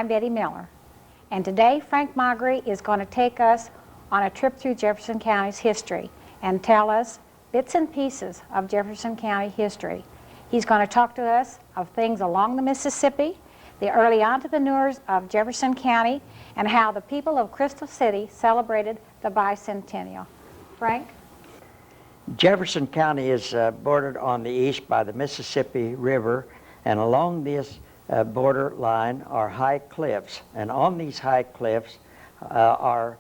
I'm Betty Miller, and today Frank Magre is going to take us on a trip through Jefferson County's history and tell us bits and pieces of Jefferson County history. He's going to talk to us of things along the Mississippi, the early entrepreneurs of Jefferson County, and how the people of Crystal City celebrated the bicentennial. Frank? Jefferson County is bordered on the east by the Mississippi River, and along this border line are high cliffs, and on these high cliffs are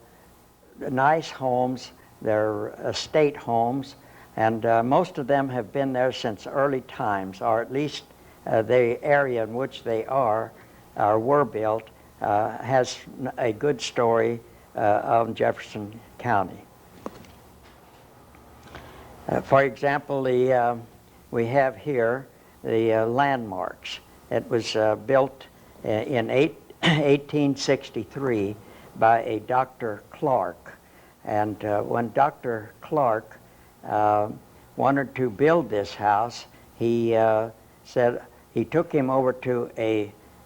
nice homes. They're estate homes, and most of them have been there since early times, or at least the area in which they are or were built has a good story of Jefferson County. For example, we have here the landmarks. It was built in 1863 by a Dr. Clark. And when Dr. Clark wanted to build this house, he said he took him over to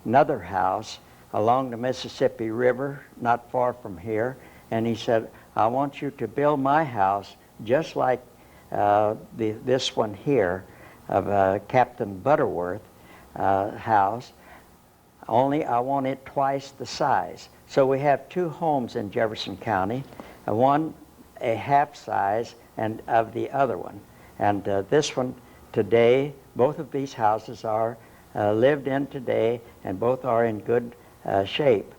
another house along the Mississippi River, not far from here, and he said, I want you to build my house just like this one here of Captain Butterworth house, only I want it twice the size. So we have two homes in Jefferson County, one a half size and of the other one. And this one today, both of these houses are lived in today, and both are in good shape.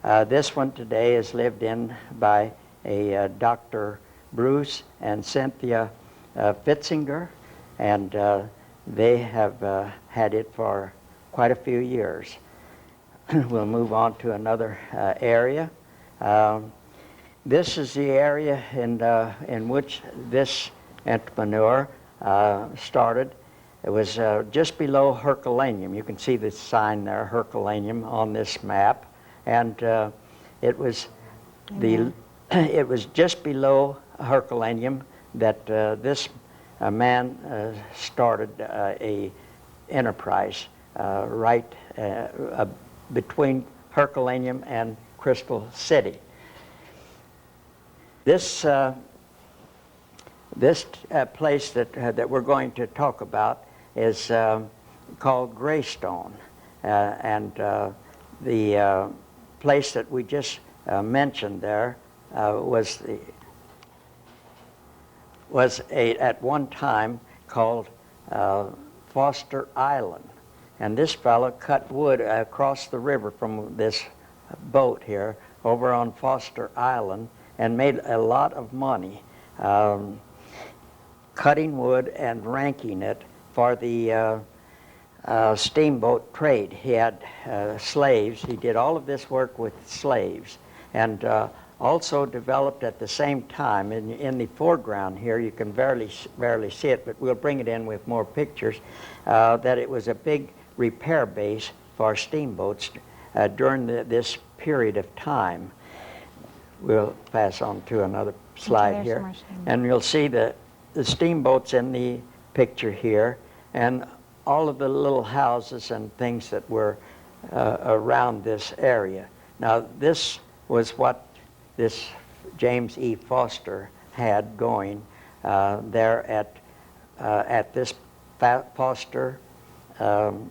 This one today is lived in by a Dr. Bruce and Cynthia Fitzinger, and they have had it for quite a few years. We'll move on to another area. This is the area in which this entrepreneur started. It was just below Herculaneum. You can see the sign there, Herculaneum, on this map, and it was it was just below Herculaneum that this man started a enterprise right between Herculaneum and Crystal City. This place that we're going to talk about is called Greystone, and the place that we just mentioned there was at one time called Foster Island. And this fellow cut wood across the river from this boat here over on Foster Island and made a lot of money cutting wood and ranking it for the steamboat trade. He had slaves. He did all of this work with slaves, and also developed at the same time, in the foreground here, you can barely see it, but we'll bring it in with more pictures, that it was a big repair base for steamboats during this period of time. We'll pass on to another slide here, and you'll see the steamboats in the picture here, and all of the little houses and things that were around this area. Now, this was what this James E. Foster had going there at this Foster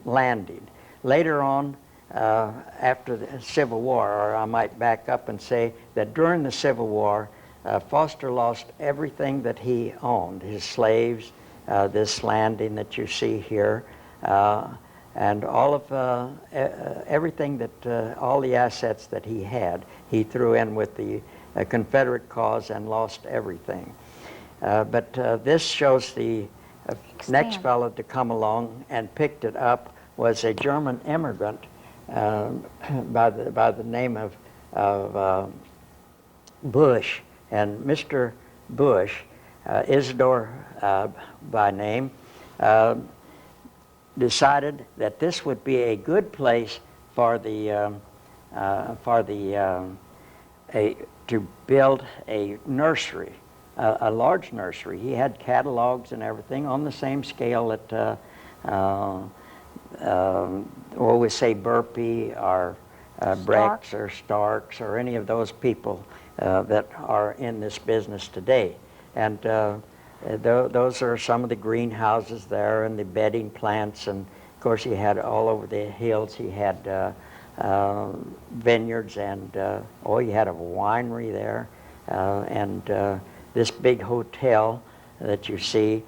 landing. Later on, after the Civil War, or I might back up and say that during the Civil War, Foster lost everything that he owned, his slaves, this landing that you see here, and all of everything that, all the assets that he had, he threw in with the Confederate cause and lost everything. But this shows the next fellow to come along and picked it up was a German immigrant by the name of Bush. And Mr. Bush, Isidore by name, decided that this would be a good place for to build a nursery, a large nursery. He had catalogs and everything on the same scale that we say Burpee or Brecks or Starks or any of those people that are in this business today. And those are some of the greenhouses there and the bedding plants. And of course, he had all over the hills, he had vineyards and, he had a winery there. And this big hotel that you see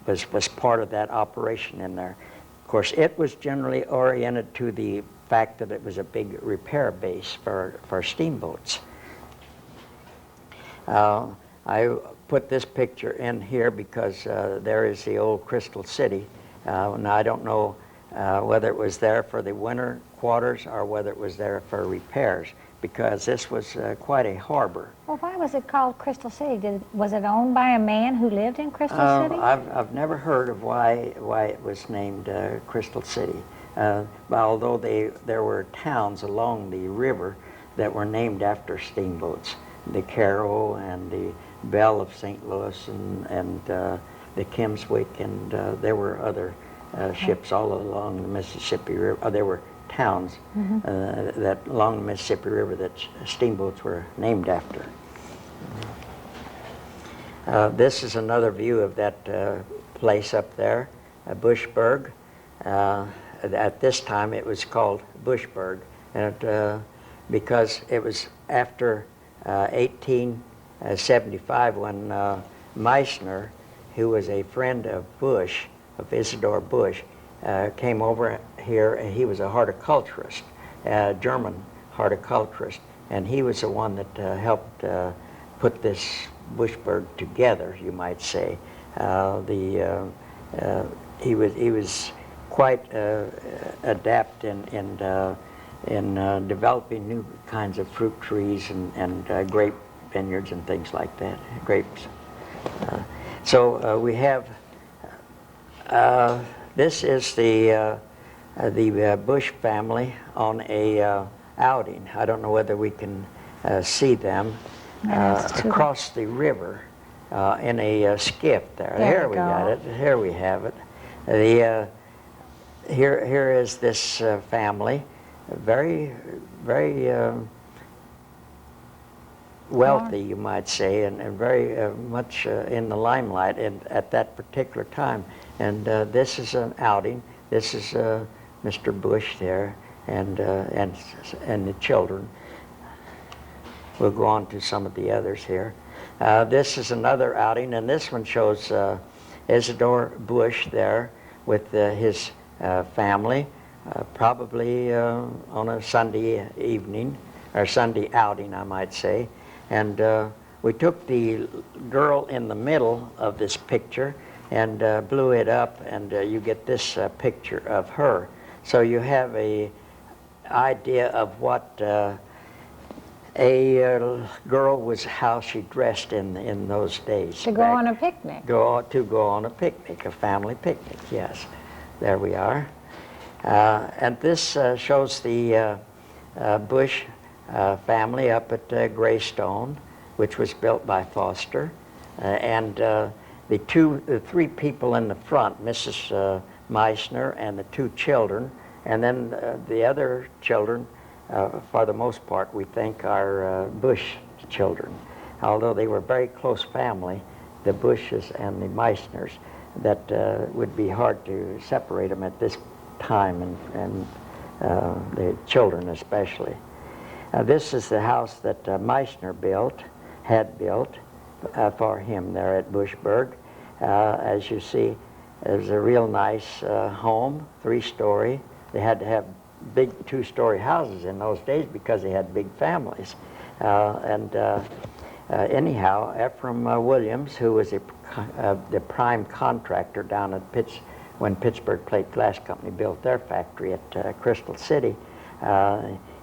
was part of that operation in there. Of course, it was generally oriented to the fact that it was a big repair base for steamboats. I put this picture in here because there is the old Crystal City. Now, I don't know whether it was there for the winter quarters or whether it was there for repairs, because this was quite a harbor. Well, why was it called Crystal City? Was it owned by a man who lived in Crystal City? I've never heard of why it was named Crystal City. Although there were towns along the river that were named after steamboats. The Carroll and the Belle of St. Louis and the Kimmswick, and there were other ships all along the Mississippi River. There were towns that along the Mississippi River that steamboats were named after. This is another view of that place up there, Bushburg. At this time it was called Bushburg, and because it was after 1875 when Meissner, who was a friend of Bush, of Isidore Bush, came over here. He was a horticulturist, a German horticulturist, and he was the one that helped put this Bushburg together, you might say. He was quite adept in developing new kinds of fruit trees and grape vineyards and things like that, grapes. So we have, this is the Bush family on a outing. I don't know whether we can see them across the river in a skiff there. There we got it. Here we have it. Here is this family, very wealthy, you might say, and very much in the limelight at that particular time. And this is an outing. This is Mr. Bush there, and the children. We'll go on to some of the others here. This is another outing, and this one shows Isidore Bush there with his family, probably on a Sunday evening, or Sunday outing, I might say. And we took the girl in the middle of this picture and blew it up, and you get this picture of her. So you have a idea of what a girl was, how she dressed in those days. To go on a picnic. To go on a picnic, a family picnic, yes. There we are. And this shows the Bush family up at Greystone, which was built by Foster. And the three people in the front, Mrs. Meissner and the two children, and then the other children, for the most part, we think are Bush children. Although they were very close family, the Bushes and the Meissners, that would be hard to separate them at this time, and the children especially. This is the house that Meissner had built for him there at Bushburg. As you see, it was a real nice home, 3-story. They had to have big 2-story houses in those days because they had big families. Anyhow, Ephraim Williams, who was the prime contractor down at when Pittsburgh Plate Glass Company built their factory at Crystal City,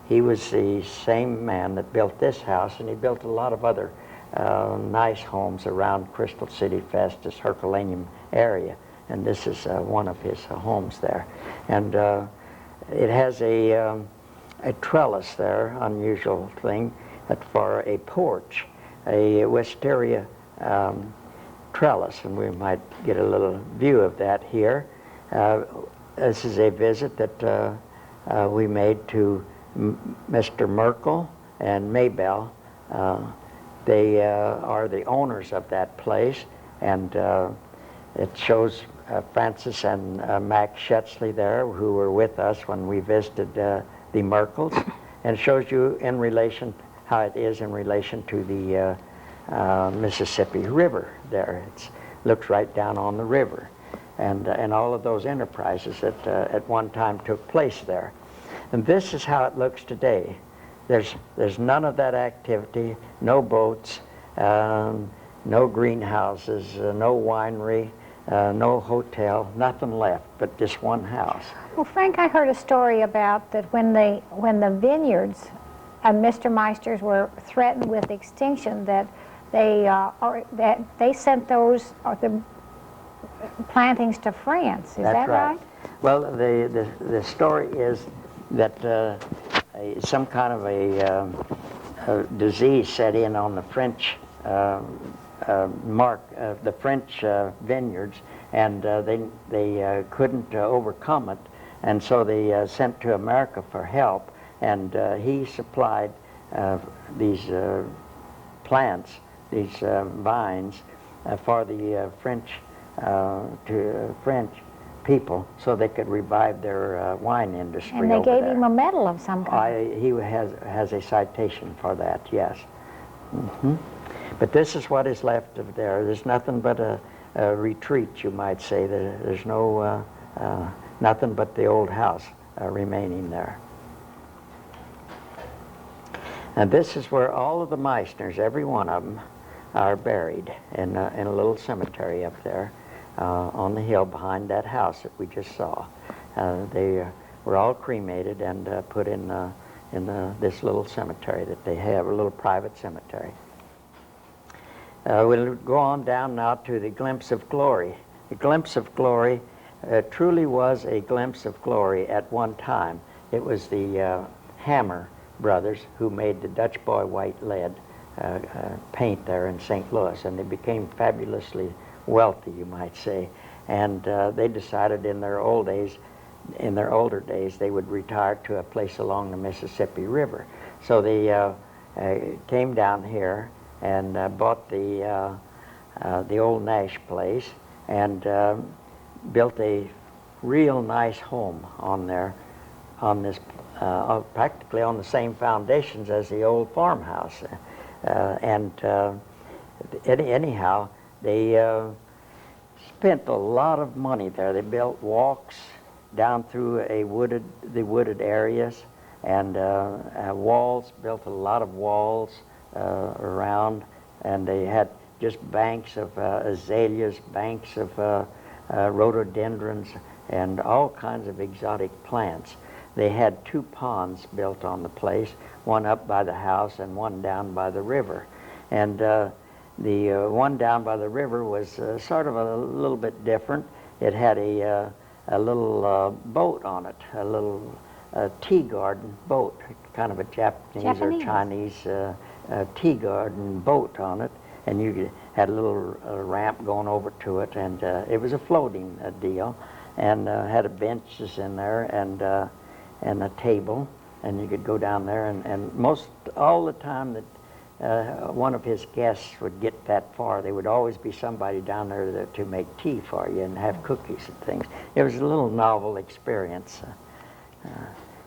he was the same man that built this house, and he built a lot of other nice homes around Crystal City, Festus, Herculaneum area, and this is one of his homes there. And it has a trellis there, unusual thing, for a porch, a wisteria trellis, and we might get a little view of that here. This is a visit that we made to Mr. Merkel and Maybelle. They are the owners of that place, and it shows Francis and Max Shetzley there, who were with us when we visited the Merkels, and it shows you in relation how it is in relation to the Mississippi River there. It looks right down on the river, and all of those enterprises that at one time took place there. And this is how it looks today. There's none of that activity, no boats, no greenhouses, no winery, no hotel, nothing left but just one house. Well, Frank, I heard a story about that when the vineyards and Mr. Meister's were threatened with extinction, that they sent those the plantings to France. Is that right? Well, the story is that some kind of a disease set in on the French the French vineyards, and they couldn't overcome it, and so they sent to America for help, and he supplied these plants, these vines, for the French people, so they could revive their wine industry. And they gave there. him a medal of some kind. He has a citation for that, yes. But this is what is left of there. There's nothing but a retreat, you might say. There's no nothing but the old house remaining there. And this is where all of the Meissners, every one of them, are buried in a little cemetery up there on the hill behind that house that we just saw. They were all cremated and put in this little cemetery that they have, a little private cemetery. We'll go on down now to the glimpse of glory. The glimpse of glory truly was a glimpse of glory at one time. It was the Hammer brothers who made the Dutch boy white lead paint there in St. Louis, and they became fabulously wealthy, you might say. And they decided in their older days, they would retire to a place along the Mississippi River. So they came down here and bought the old Nash place and built a real nice home on there, on this practically on the same foundations as the old farmhouse. Anyhow, they spent a lot of money there. They built walks down through the wooded areas, and walls, built a lot of walls around, and they had just banks of azaleas, banks of rhododendrons, and all kinds of exotic plants. They had 2 ponds built on the place, one up by the house and one down by the river. And the one down by the river was sort of a little bit different. It had a little boat on it, a little tea garden boat, kind of a Japanese. Or Chinese tea garden boat on it, and you had a little ramp going over to it, and it was a floating deal, and had benches in there and a table, and you could go down there, and most all the time that one of his guests would get that far, there would always be somebody down there to make tea for you and have cookies and things. It was a little novel experience.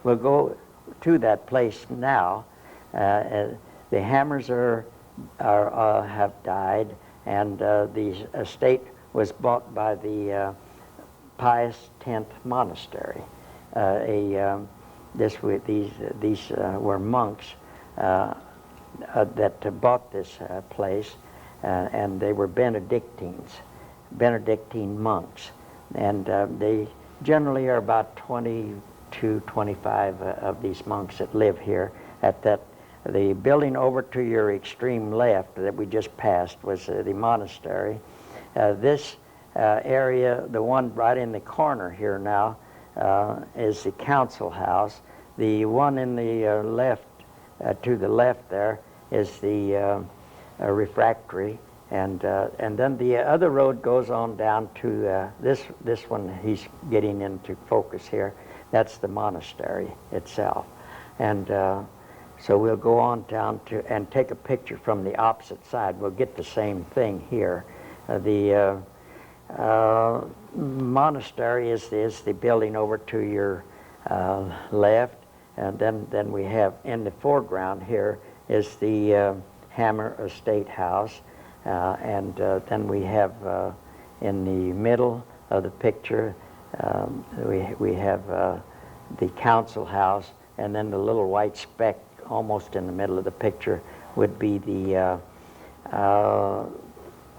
We'll go to that place now. The Hammers have died, and the estate was bought by the Pius X Monastery. These were monks that bought this place, and they were Benedictine monks, and they generally are about 20 to 25 of these monks that live here. The building over to your extreme left that we just passed was the monastery. This area, the one right in the corner here now, is the council house. The one in the left, to the left there, is the refractory, and then the other road goes on down to this one. He's getting into focus here. That's the monastery itself, And so we'll go on down to and take a picture from the opposite side. We'll get the same thing here. The monastery is the building over to your left, and then we have in the foreground here is the Hammer Estate House, and then we have in the middle of the picture we have the council house, and then the little white speck almost in the middle of the picture would be the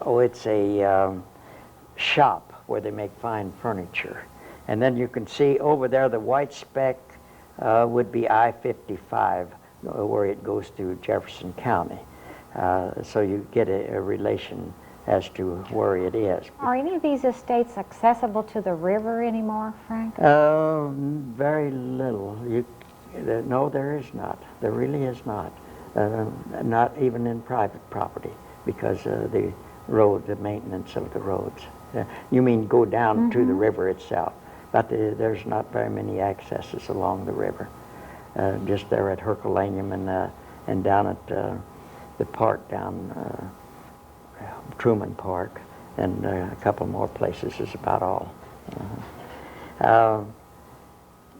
it's a shop where they make fine furniture. And then you can see over there the white speck would be I-55 where it goes through Jefferson County. So you get a relation as to where it is. Are any of these estates accessible to the river anymore, Frank? Very little. No, there is not. There really is not. Not even in private property, because the road, the maintenance of the roads. You mean go down to the river itself, but there's not very many accesses along the river. Just there at Herculaneum and down at the park down Truman Park, and a couple more places is about all.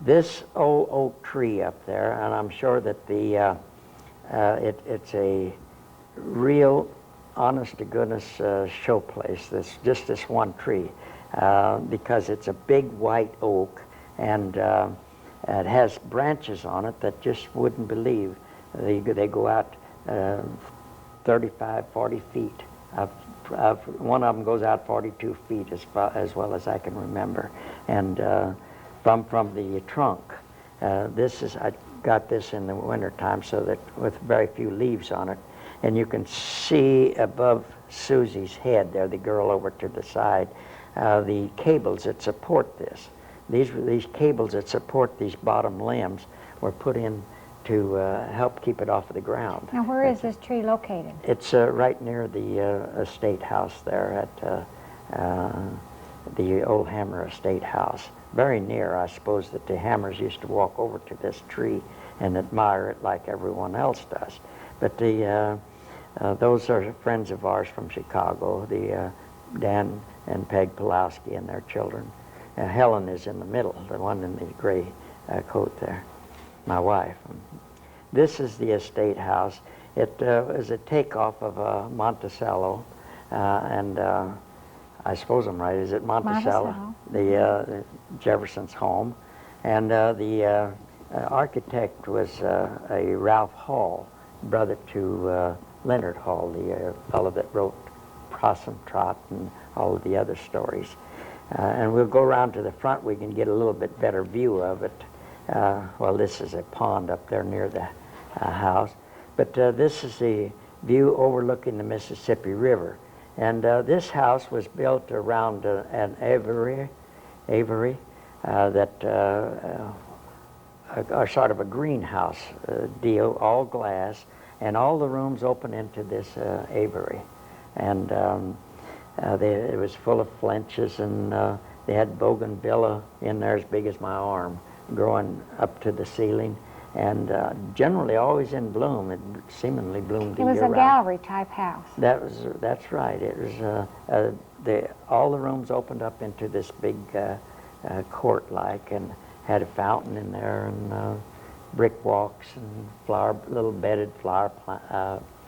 This old oak tree up there, and I'm sure that it's a real honest-to-goodness showplace, this one tree, because it's a big white oak, and it has branches on it that just wouldn't believe. They go out 35, 40 feet. One of them goes out 42 feet as well as I can remember. And from the trunk, I got this in the wintertime so that with very few leaves on it. And you can see above Susie's head there, the girl over to the side, the cables that support this. These cables that support these bottom limbs were put in to help keep it off of the ground. Now, where is this tree located? It's right near the estate house there at the old Hammer Estate House. Very near. I suppose that the Hammers used to walk over to this tree and admire it like everyone else does. But those are friends of ours from Chicago, the Dan and Peg Pulowski and their children. Helen is in the middle, the one in the gray coat there, my wife. This is the estate house. It is a takeoff of Monticello, and I suppose I'm right. Is it Monticello? The Jefferson's home, and the architect was a Ralph Hall, brother to Leonard Hall, the fellow that wrote Cross and Trot and all of the other stories. And we'll go around to the front. We can get a little bit better view of it. Well, this is a pond up there near the house. But this is the view overlooking the Mississippi River. And this house was built around an aviary that are sort of a greenhouse deal, all glass, and all the rooms open into this aviary. And it was full of flinches, and they had bougainvillea in there as big as my arm, growing up to the ceiling, and generally always in bloom. It seemingly bloomed the year round. It was a gallery type house. That's right. It was all the rooms opened up into this big court-like, and had a fountain in there, and brick walks, and little bedded flower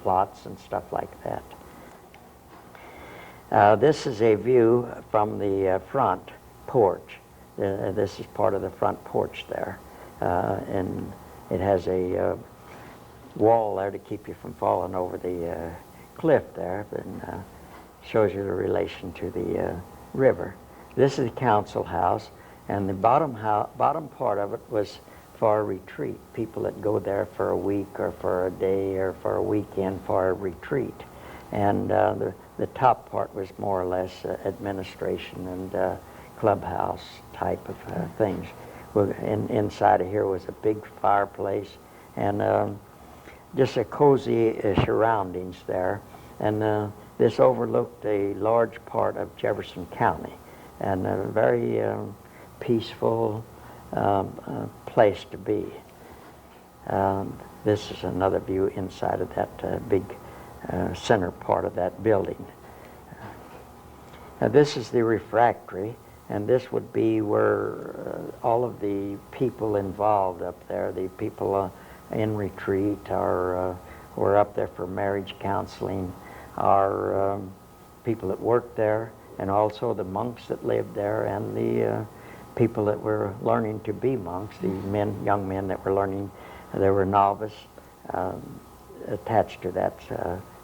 plots and stuff like that. This is a view from the front porch. This is part of the front porch there, and it has a wall there to keep you from falling over the cliff there, and shows you the relation to the river. This is the council house, and the bottom part of it was for a retreat. People that go there for a week or for a day or for a weekend for a retreat. And the top part was more or less administration and clubhouse type of things. Inside of here was a big fireplace and just a cozy surroundings there. And this overlooked a large part of Jefferson County, and a very peaceful place to be. This is another view inside of that big center part of that building. Now this is the refractory, and this would be where all of the people involved up there, the people in retreat, or were up there for marriage counseling, are people that worked there, and also the monks that lived there, and the people that were learning to be monks, the young men that were learning. They were novice attached to that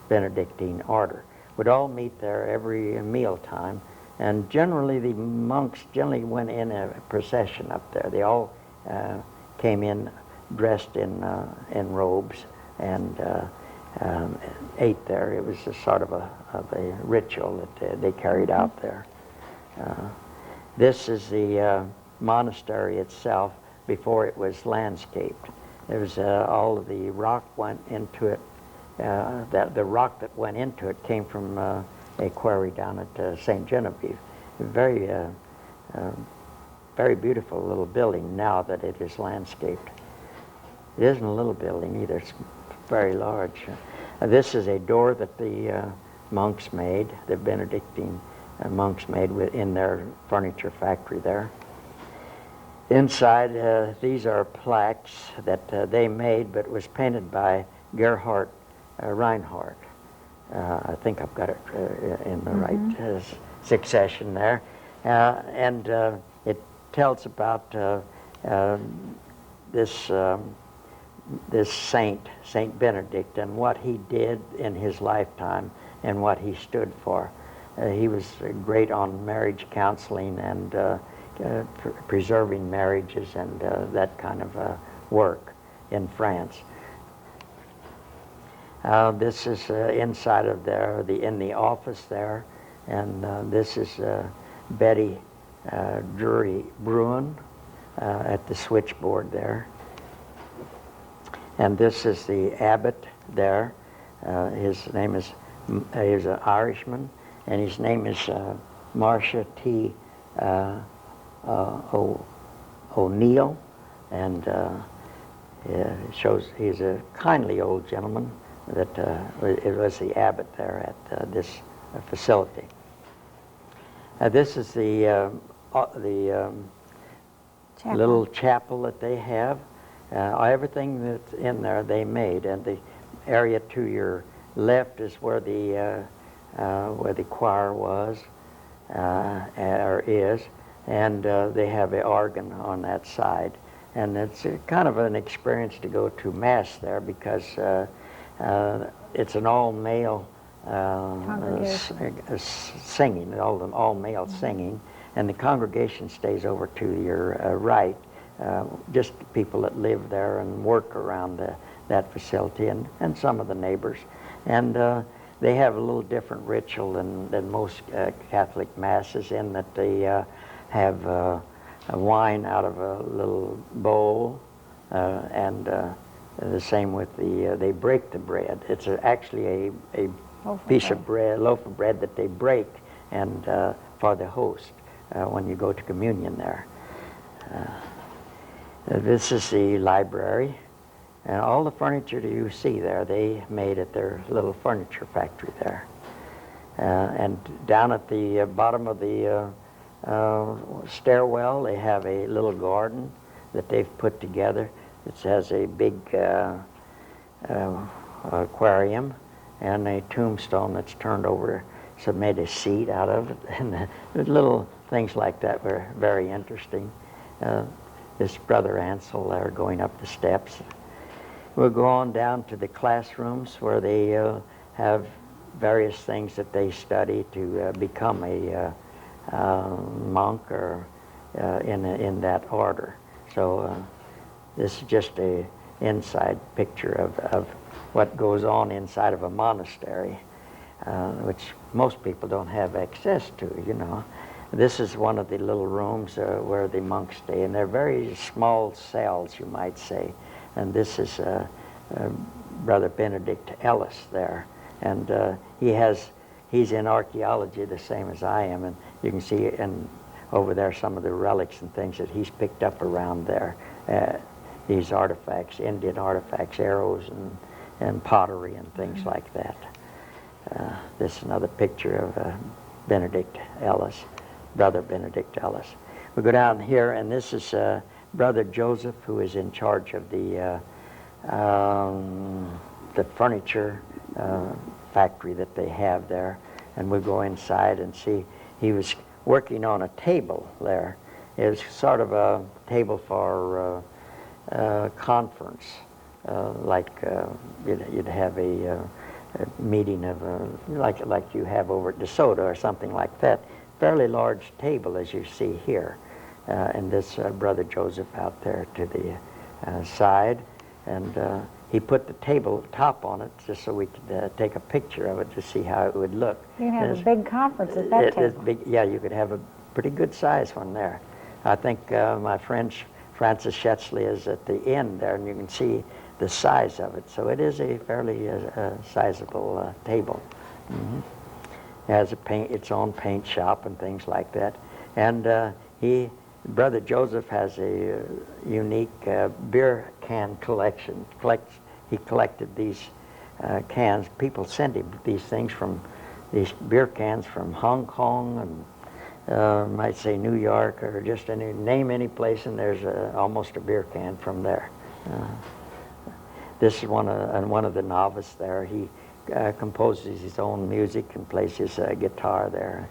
Benedictine order. Would all meet there every meal time, and generally the monks generally went in a procession up there. They all came in dressed in robes and ate there. It was a sort of a ritual that they carried out there. This is the monastery itself before it was landscaped. There was all of the rock went into it. The rock that went into it came from a quarry down at St. Genevieve. Very, very beautiful little building now that it is landscaped. It isn't a little building either. It's very large. This is a door that the monks made, the Benedictine monks made in their furniture factory there. Inside, these are plaques that they made, but it was painted by Gerhard Reinhardt. I think I've got it in the right succession there. And it tells about this saint, Saint Benedict, and what he did in his lifetime and what he stood for. He was great on marriage counseling and preserving marriages and that kind of work in France. This is inside of there, in the office there, and this is Betty Drury Bruin at the switchboard there. And this is the abbot there. His name is, he's an Irishman, and his name is Marcia T. O'Neill, and shows he's a kindly old gentleman that it was the abbot there at this facility. This is the little chapel that they have. Everything that's in there they made, and the area to your left is where the choir was or is, and they have an organ on that side, and it's kind of an experience to go to mass there because it's an all-male singing, all male singing, and the congregation stays over to your right. Just people that live there and work around that facility, and some of the neighbors. And they have a little different ritual than most Catholic masses, in that they have a wine out of a little bowl, and the same with they break the bread. It's actually a piece of bread, loaf of bread that they break, and for the host when you go to communion there. This is the library, and all the furniture that you see there, they made at their little furniture factory there. And down at the bottom of the stairwell, they have a little garden that they've put together. It has a big aquarium and a tombstone that's turned over, so made a seat out of it, and little things like that were very interesting. This Brother Ansel there going up the steps. We'll go on down to the classrooms where they have various things that they study to become a monk or in that order. So this is just a inside picture of what goes on inside of a monastery, which most people don't have access to, you know. This is one of the little rooms where the monks stay, and they're very small cells, you might say. And this is Brother Benedict Ellis there, and he's in archaeology the same as I am, and you can see over there some of the relics and things that he's picked up around there. these artifacts, Indian artifacts, arrows and pottery and things like that. This is another picture of Benedict Ellis, Brother Benedict Ellis. We go down here, and this is Brother Joseph, who is in charge of the furniture factory that they have there. And we go inside and see he was working on a table there. It was sort of a table for conference, like you'd have a meeting of like you have over at DeSoto or something like that. Fairly large table, as you see here, and this Brother Joseph out there to the side, and he put the table top on it just so we could take a picture of it to see how it would look. You can have a big conference at that table. Big, yeah, you could have a pretty good size one there. I think my friend Francis Shetzley is at the end there, and you can see the size of it. So it is a fairly sizable table. Mm-hmm. It has its own paint shop and things like that. And Brother Joseph has a unique beer can collection. He collected these cans. People sent him these things these beer cans from Hong Kong and might say New York, or just name any place, and there's almost a beer can from there. This is one of the novices there. He composes his own music and plays his guitar there.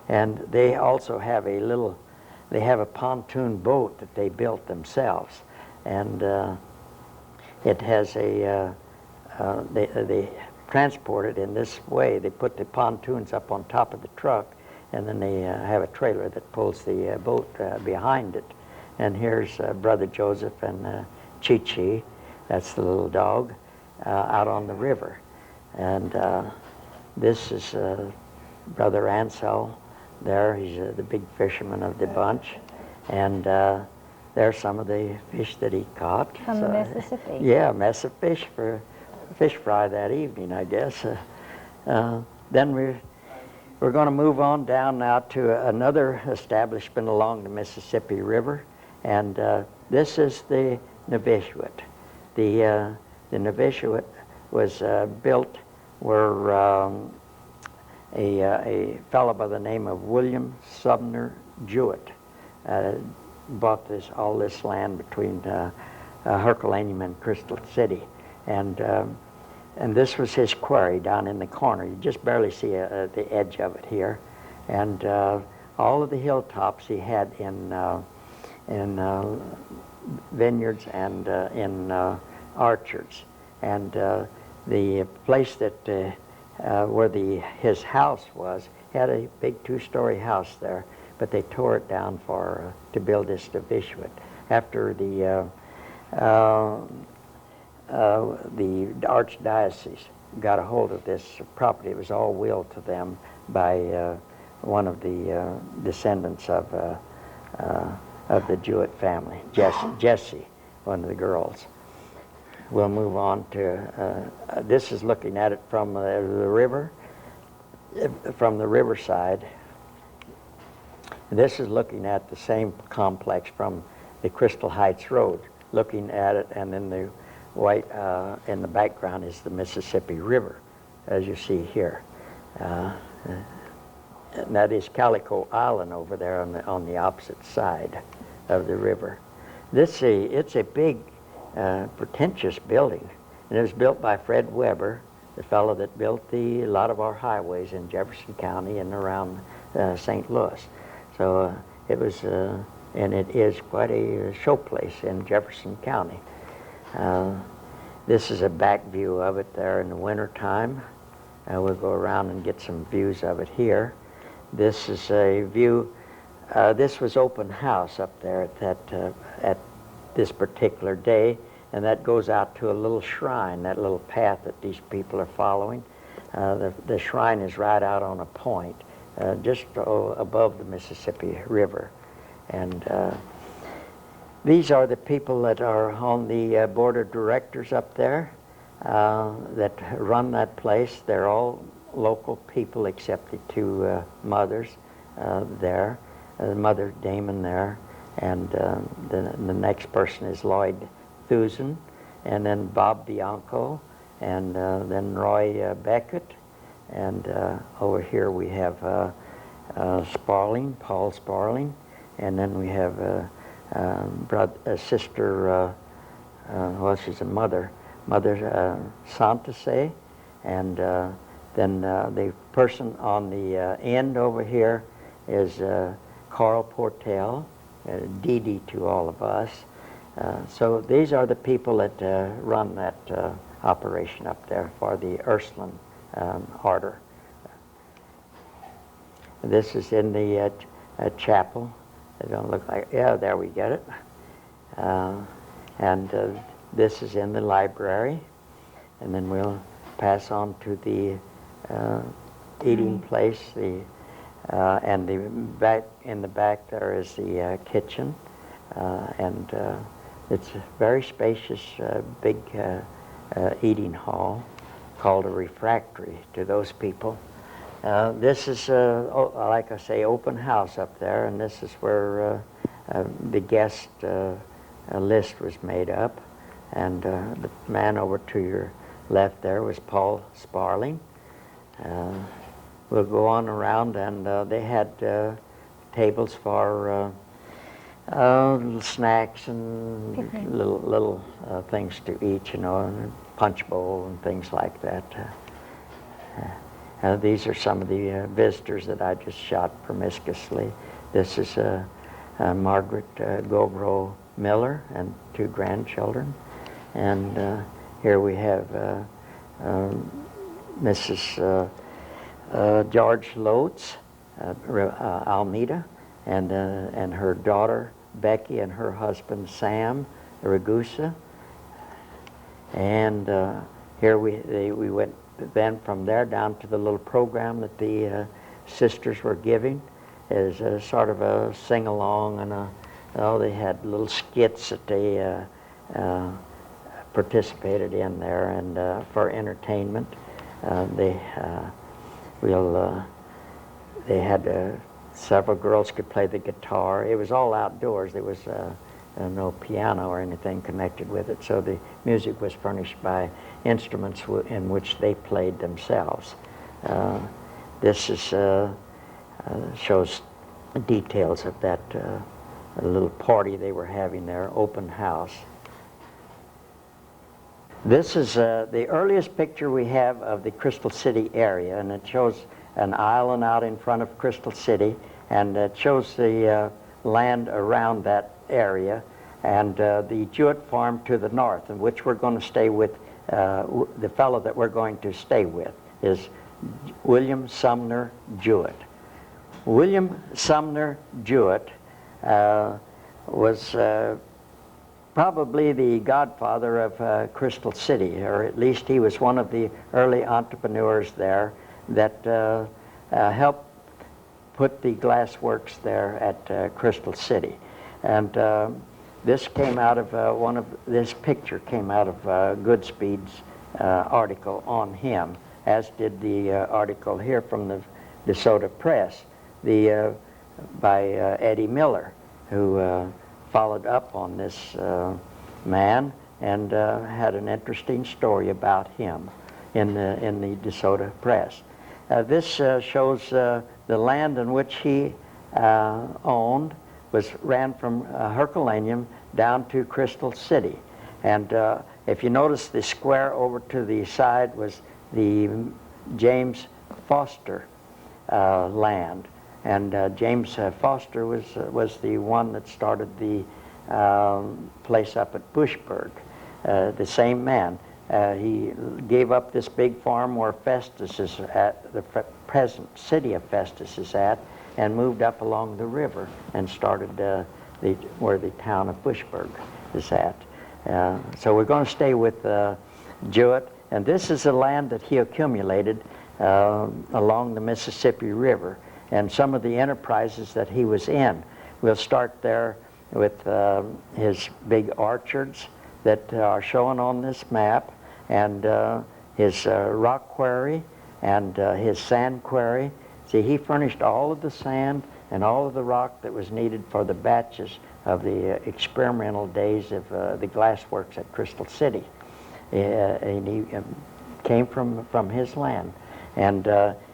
And they also have a pontoon boat that they built themselves. And it has they transport it in this way. They put the pontoons up on top of the truck, and then they have a trailer that pulls the boat behind it. And here's Brother Joseph and Chi-Chi, that's the little dog, out on the river. And this is Brother Ansel there. He's the big fisherman of the bunch. And there's some of the fish that he caught. From the Mississippi. Yeah, a mess of fish for fish fry that evening, I guess. Then we're going to move on down now to another establishment along the Mississippi River. And this is the novitiate. The novitiate was built where a fellow by the name of William Sumner Jewett bought all this land between Herculaneum and Crystal City, and this was his quarry down in the corner. You just barely see the edge of it here, and all of the hilltops he had in vineyards and in orchards, and the place that where his house was had a big two-story house there, but they tore it down to build this novitiate. After the archdiocese got a hold of this property, it was all willed to them by one of the descendants of the Jewett family, Jessie, one of the girls. We'll move on to, this is looking at it from the river, from the riverside. This is looking at the same complex from the Crystal Heights Road, looking at it, and then the white in the background is the Mississippi River, as you see here. And that is Calico Island over there on the opposite side of the river. It's a big, pretentious building, and it was built by Fred Weber, the fellow that built a lot of our highways in Jefferson County and around St. Louis. So it was, and it is quite a showplace in Jefferson County. This is a back view of it there in the winter time. We'll go around and get some views of it here. This is a view. This was open house up there at this particular day, and that goes out to a little shrine, that little path that these people are following. The shrine is right out on a point, just above the Mississippi River. And these are the people that are on the board of directors up there that run that place. They're all local people except the two mothers there, Mother Damon there, and the next person is Lloyd Thusen, and then Bob Bianco, and then Roy Beckett, and over here we have Sparling, Paul Sparling, and then we have sister, well, she's a mother Santase, and then the person on the end over here is Carl Portel, Dee Dee to all of us. So these are the people that run that operation up there for the Ursuline order. This is in the chapel. They don't look like, yeah, there we get it. And this is in the library. And then we'll pass on to the eating place. And in the back there is the kitchen. And it's a very spacious, big eating hall called a refractory to those people. This is, like I say, open house up there, and this is where the guest list was made up. And the man over to your left there was Paul Sparling. We'll go on around, and they had tables for little snacks and little things to eat, you know, and a punch bowl and things like that. These are some of the visitors that I just shot promiscuously. This is Margaret Gobro Mueller and 2 grandchildren. And here we have Mrs. George Lotes, Almeida, and her daughter Becky and her husband Sam Ragusa. And here we went then from there down to the little program that the sisters were giving, as a sort of a sing-along, and they had little skits that they participated in there, and for entertainment. They had several girls could play the guitar. It was all outdoors. There was no piano or anything connected with it, so the music was furnished by instruments in which they played themselves. This is shows details of that little party they were having there, open house. This is the earliest picture we have of the Crystal City area, and it shows an island out in front of Crystal City, and it shows the land around that area, and the Jewett farm to the north, in which we're going to stay with. The fellow that we're going to stay with is William Sumner Jewett. William Sumner Jewett was probably the godfather of Crystal City, or at least he was one of the early entrepreneurs there that helped put the glass works there at Crystal City. And this came out of this picture came out of Goodspeed's article on him, as did the article here from the DeSoto Press, by Eddie Mueller, who followed up on this man and had an interesting story about him in the DeSoto Press. This shows the land in which he owned ran from Herculaneum down to Crystal City. And if you notice, the square over to the side was the James Foster land. And James Foster was the one that started the place up at Bushburg, the same man. He gave up this big farm where Festus is at, the present city of Festus is at, and moved up along the river and started where the town of Bushburg is at. So we're going to stay with Jewett, and this is the land that he accumulated along the Mississippi River, and some of the enterprises that he was in. We'll start there with his big orchards that are shown on this map, and his rock quarry and his sand quarry. See, he furnished all of the sand and all of the rock that was needed for the batches the experimental days of the glass works at Crystal City. And he came from his land. And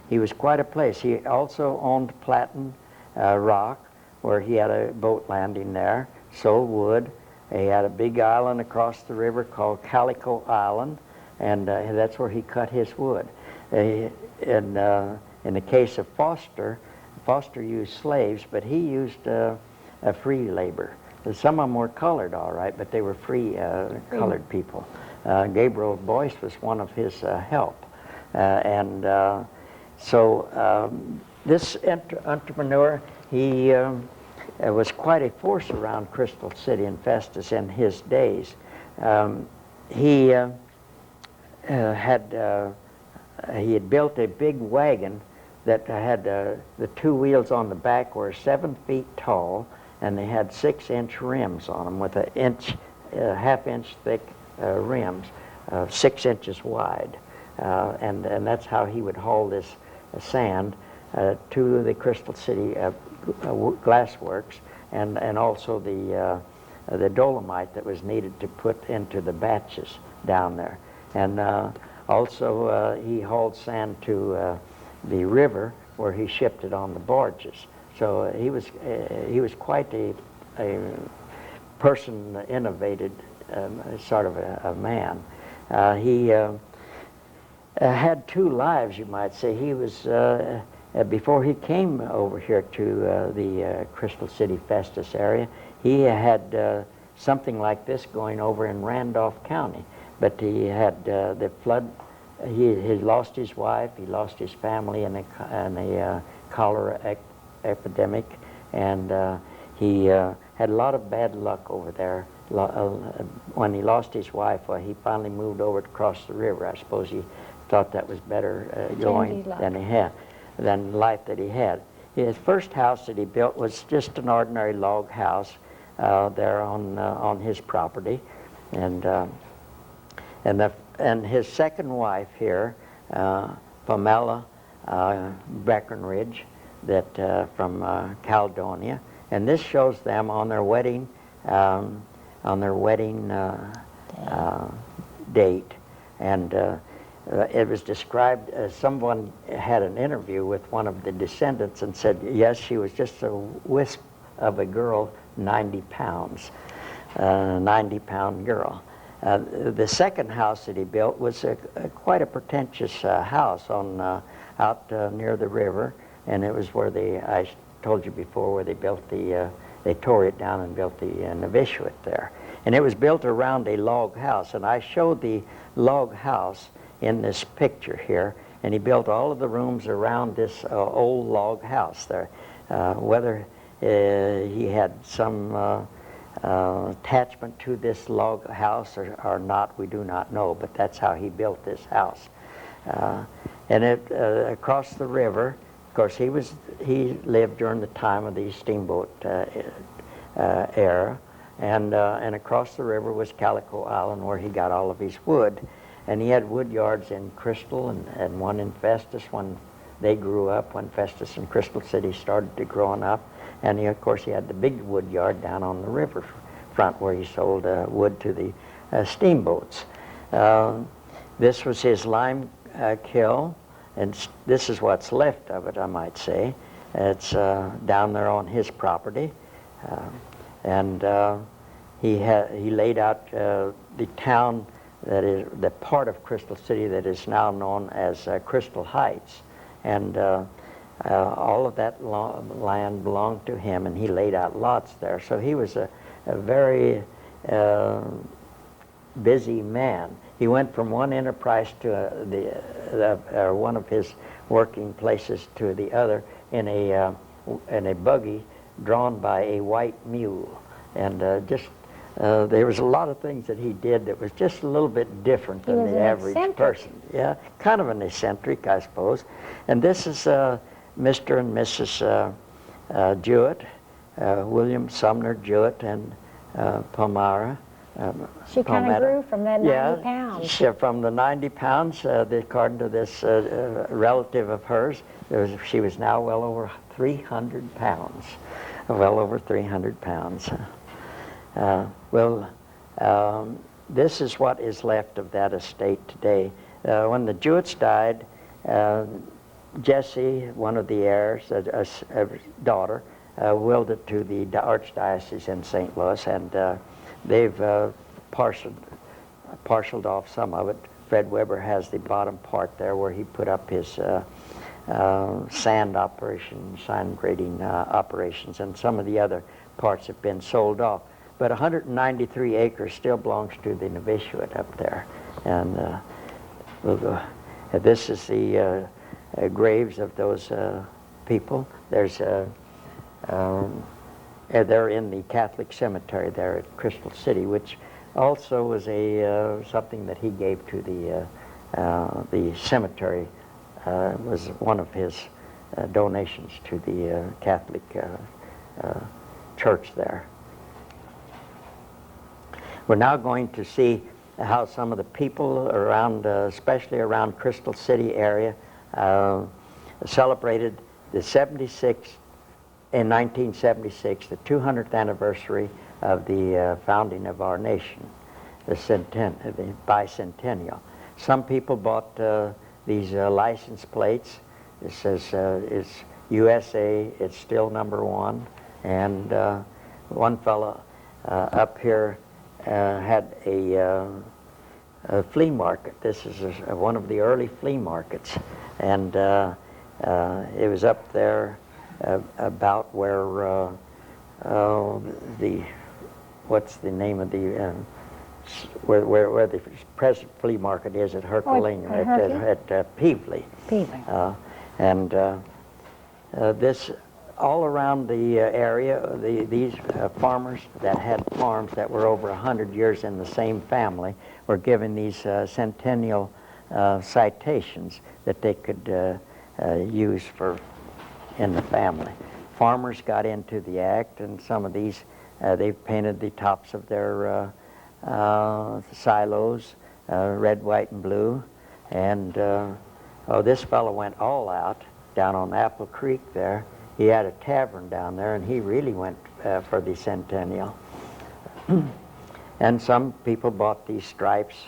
he was quite a place. He also owned Platten Rock, where he had a boat landing there, sold wood. He had a big island across the river called Calico Island, and that's where he cut his wood. In the case of Foster, Foster used slaves, but he used a free labor. Some of them were colored, all right, but they were free colored people. Gabriel Boyce was one of his help. So this entrepreneur, he was quite a force around Crystal City and Festus in his days. He had built a big wagon that had the two wheels on the back were 7 feet tall, and they had 6-inch rims on them with half-inch thick rims, 6 inches wide. And that's how he would haul this sand to the Crystal City glass works, and also the dolomite that was needed to put into the batches down there. And also he hauled sand to the river where he shipped it on the barges. So he was quite a person, innovated sort of a man. He had two lives, you might say. He was before he came over here to the Crystal City Festus area, he had something like this going over in Randolph County. But he had the flood. He lost his wife. He lost his family in a cholera epidemic, and he had a lot of bad luck over there. When he lost his wife, he finally moved over to cross the river. I suppose he thought that was better going than life that he had. His first house that he built was just an ordinary log house there on his property, and his second wife here, Pamela Breckenridge, that from Caledonia, and this shows them on their wedding date, and it was described as someone had an interview with one of the descendants and said, yes, she was just a wisp of a girl, 90 pounds, 90-pound girl. The second house that he built was quite a pretentious house out near the river, and it was where I told you before, where they built they tore it down and built the novitiate there. And it was built around a log house, and I showed the log house in this picture here, and he built all of the rooms around this old log house there. Whether he had some attachment to this log house or not, we do not know, but that's how he built this house. And across the river, of course, he lived during the time of the steamboat era, and across the river was Calico Island, where he got all of his wood. And he had wood yards in Crystal and one in Festus when they grew up, when Festus and Crystal City started to growing up. And of course, he had the big wood yard down on the river front where he sold wood to the steamboats. This was his lime kiln, and this is what's left of it, I might say. It's down there on his property. He laid out the town that is the part of Crystal City that is now known as Crystal Heights, and all of that land belonged to him, and he laid out lots there. So he was a very busy man. He went from one enterprise to one of his working places to the other in a buggy drawn by a white mule, and there was a lot of things that he did that was just a little bit different than the average person. Yeah, kind of an eccentric, I suppose. And this is Mr. and Mrs. Jewett, William Sumner Jewett and Palmyra. She kind of grew from that 90 pounds. Yeah, from the 90 pounds, according to this relative of hers, she was now well over 300 pounds. Well over 300 pounds. Well, this is what is left of that estate today. When the Jewetts died, Jessie, one of the heirs, a daughter, willed it to the Archdiocese in St. Louis, and they've parceled off some of it. Fred Weber has the bottom part there where he put up his sand operations, sand grading operations, and some of the other parts have been sold off. But 193 acres still belongs to the novitiate up there. And we'll go. This is the graves of those people. There's they're in the Catholic cemetery there at Crystal City, which also was a something that he gave to the cemetery. Was one of his donations to the Catholic church there. We're now going to see how some of the people around, especially around Crystal City area, celebrated the 1976, the 200th anniversary of the founding of our nation, the bicentennial. Some people bought these license plates. It says it's USA, it's still #1. And one fellow up here had a flea market. This is one of the early flea markets. And it was up there about where what's the name of the where the present flea market is at Herculing, at Peevely. And this all around the area, these farmers that had farms that were over 100 years in the same family were given these centennial citations that they could use for in the family. Farmers got into the act, and some of these, they've painted the tops of their silos red, white, and blue. And this fellow went all out down on Apple Creek there. He had a tavern down there, and he really went for the centennial. And some people bought these stripes,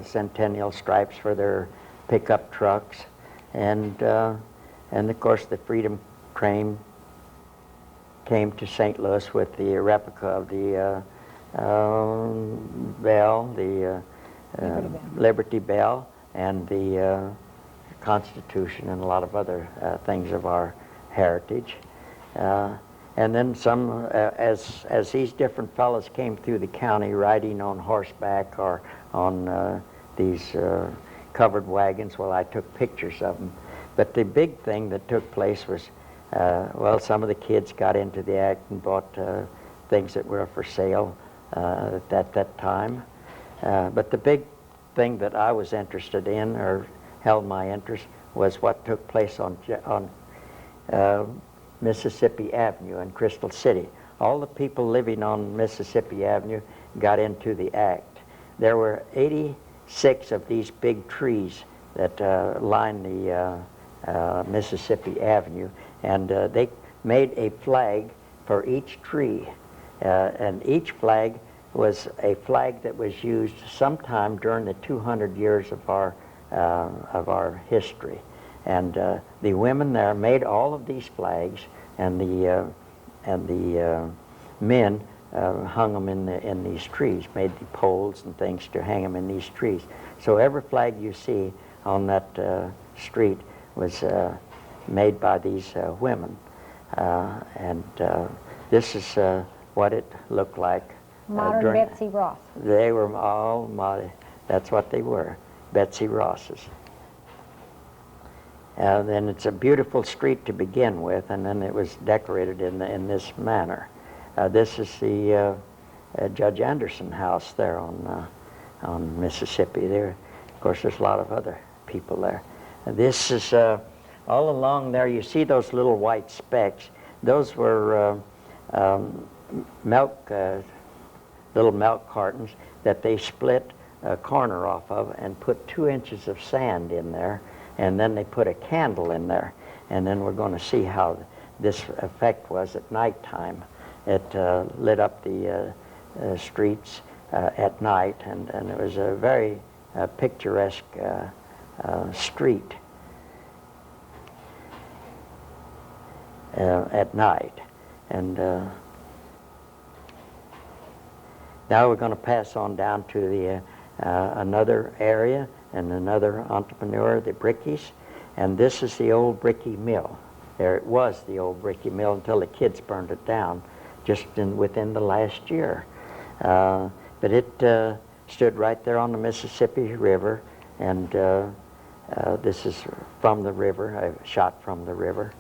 centennial stripes, for their pickup trucks. And of course the Freedom train came to St. Louis with the replica of the bell, the Liberty Bell, and the Constitution, and a lot of other things of our heritage. And then some, as these different fellows came through the county riding on horseback or on these covered wagons, well, I took pictures of them. But the big thing that took place was, well, some of the kids got into the act and bought things that were for sale at that time. But the big thing that I was interested in, or held my interest, was what took place on Mississippi Avenue in Crystal City. All the people living on Mississippi Avenue got into the act. There were 86 of these big trees that line the Mississippi Avenue, and they made a flag for each tree, and each flag was a flag that was used sometime during the 200 years of our history. And the women there made all of these flags, and the men hung them in these trees, made the poles and things to hang them in these trees. So every flag you see on that street was made by these women. And this is what it looked like. Modern Betsy Ross. They were all modern. That's what they were, Betsy Rosses. Then it's a beautiful street to begin with, and then it was decorated in this manner. This is the Judge Anderson house there on Mississippi. There, of course, there's a lot of other people there. This is all along there. You see those little white specks. Those were little milk cartons that they split a corner off of and put 2 inches of sand in there. And then they put a candle in there, and then we're going to see how this effect was at nighttime. It lit up the streets at night, and it was a very picturesque street at night. And now we're going to pass on down to the another area and another entrepreneur, the Brickies. And this is the old Bricky Mill. There it was, the old Bricky Mill, until the kids burned it down just within the last year. But it stood right there on the Mississippi River, and this is from the river, a shot from the river.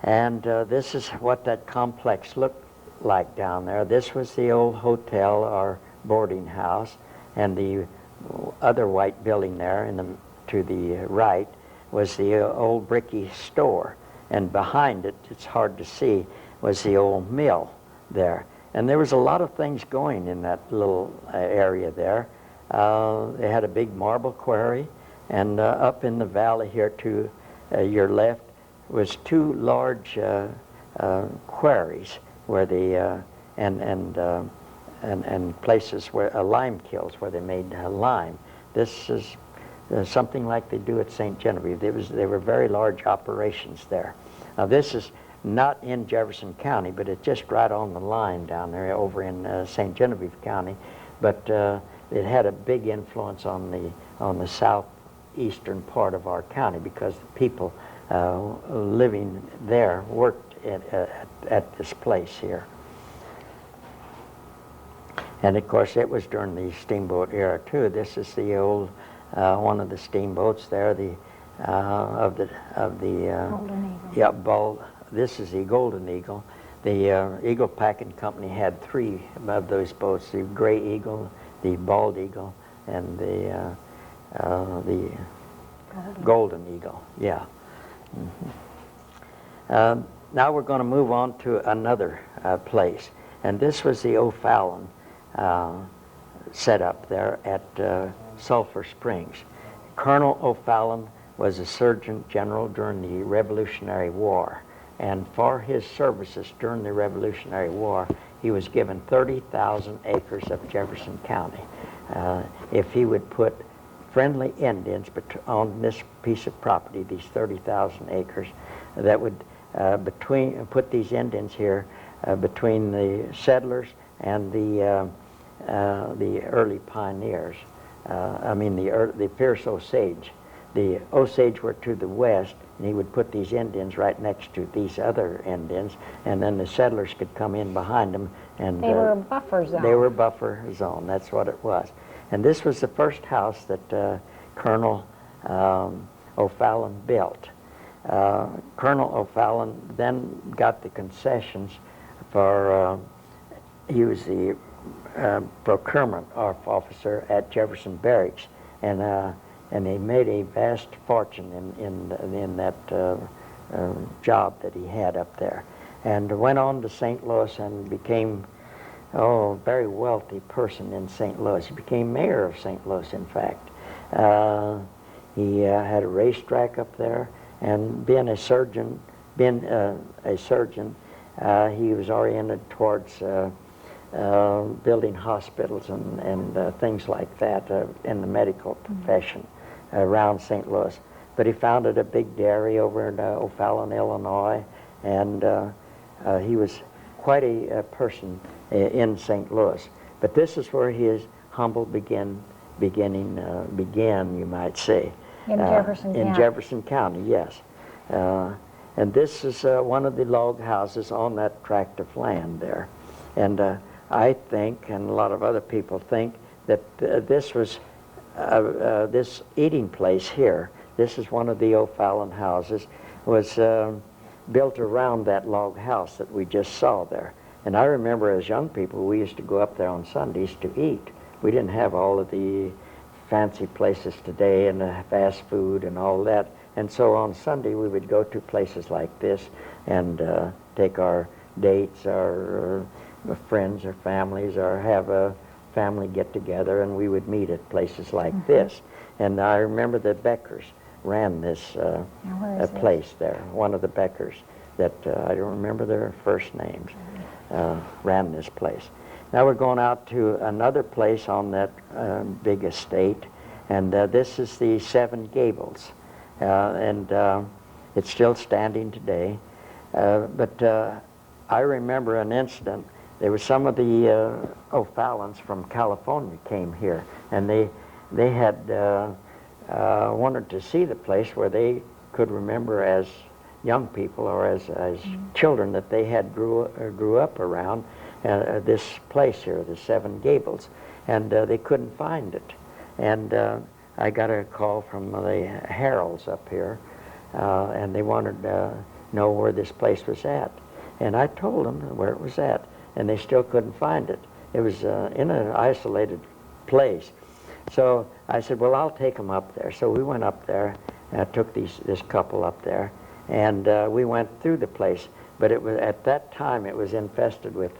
And this is what that complex looked like down there. This was the old hotel or boarding house, and the other white building there to the right was the old Bricky store. And behind it, it's hard to see, was the old mill there. And there was a lot of things going in that little area there. They had a big marble quarry, and up in the valley here to your left was two large quarries where the and places where lime kilns where they made lime. This is something like they do at St. Genevieve. There were very large operations there. Now this is not in Jefferson County, but it's just right on the line down there over in St. Genevieve County. But it had a big influence on the southeastern part of our county, because the people living there worked at this place here. And of course it was during the steamboat era too. This is the old one of the steamboats there, the Golden Eagle. Yeah, this is the Golden Eagle. The Eagle Packing Company had three of those boats: the Gray Eagle, the Bald Eagle, and the Golden Eagle. Yeah. Mm-hmm. Now we're going to move on to another place, and this was the O'Fallon set up there at Sulphur Springs. Colonel O'Fallon was a Surgeon General during the Revolutionary War, and for his services during the Revolutionary War, he was given 30,000 acres of Jefferson County. If he would put friendly Indians on this piece of property, these 30,000 acres, that would put these Indians here between the settlers and the early pioneers. The fierce Osage. The Osage were to the west, and he would put these Indians right next to these other Indians, and then the settlers could come in behind them. And they were a buffer zone. They were buffer zone. That's what it was. And this was the first house that Colonel O'Fallon built. Colonel O'Fallon then got the concessions for, he was the procurement officer at Jefferson Barracks, and he made a vast fortune in that job that he had up there, and went on to St. Louis and became a very wealthy person in St. Louis. He became mayor of St. Louis, in fact. He had a racetrack up there, and being a surgeon, he was oriented towards building hospitals and things like that in the medical profession around St. Louis. But he founded a big dairy over in O'Fallon, Illinois, and he was quite a person in St. Louis. But this is where his humble began, you might say. In Jefferson County. In Jefferson County, yes. And this is one of the log houses on that tract of land there. And I think, and a lot of other people think, that this was, this eating place here, this is one of the O'Fallon houses, was built around that log house that we just saw there. And I remember as young people, we used to go up there on Sundays to eat. We didn't have all of the fancy places today and fast food and all that. And so on Sunday, we would go to places like this and take our dates, our friends or families, or have a family get together, and we would meet at places like this. And I remember the Beckers ran this place there. One of the Beckers that I don't remember their first names ran this place. Now we're going out to another place on that big estate, and this is the Seven Gables, and it's still standing today. But I remember an incident. There was some of the O'Fallons from California came here, and they had wanted to see the place where they could remember as young people or as children that they had grew up around this place here, the Seven Gables, and they couldn't find it. And I got a call from the Heralds up here, and they wanted to know where this place was at. And I told them where it was at, and they still couldn't find it. It was in an isolated place. So I said, well, I'll take them up there. So we went up there, and I took this couple up there, and we went through the place. But it was, at that time, it was infested with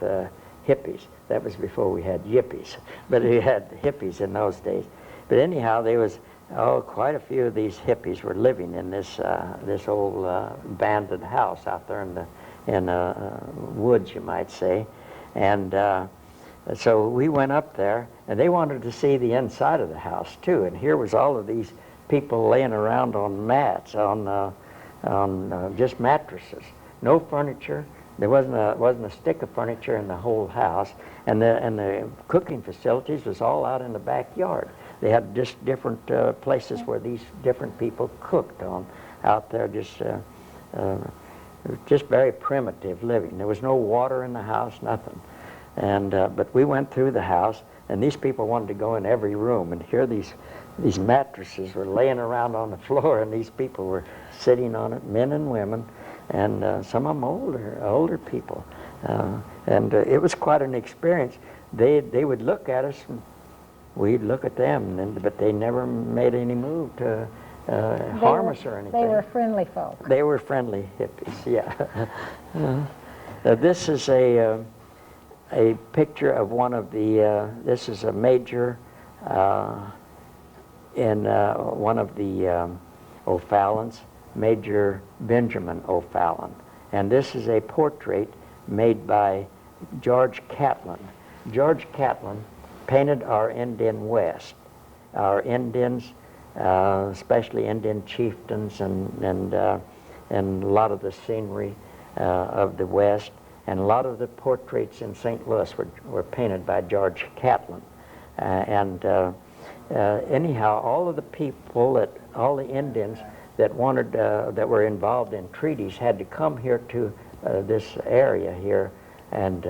hippies. That was before we had yippies, but we had hippies in those days. But anyhow, there was, quite a few of these hippies were living in this old abandoned house out there in the woods, you might say. And so we went up there, and they wanted to see the inside of the house too. And here was all of these people laying around on mats, on just mattresses, no furniture. There wasn't a stick of furniture in the whole house, and the cooking facilities was all out in the backyard. They had just different places where these different people cooked on out there. Just very primitive living. There was no water in the house, nothing. And but we went through the house, and these people wanted to go in every room, and here these mattresses were laying around on the floor, and these people were sitting on it, men and women, and some of them older people. And it was quite an experience. They would look at us, and we'd look at them, but they never made any move to harm us or anything. They were friendly folk. They were friendly hippies, yeah. This is a picture of one of the, this is a major in one of the O'Fallons, Major Benjamin O'Fallon. And this is a portrait made by George Catlin. George Catlin painted our Indian West, our Indians, especially Indian chieftains and a lot of the scenery of the West, and a lot of the portraits in St. Louis were painted by George Catlin. Anyhow, all of the people, all the Indians that wanted, that were involved in treaties had to come here to this area here and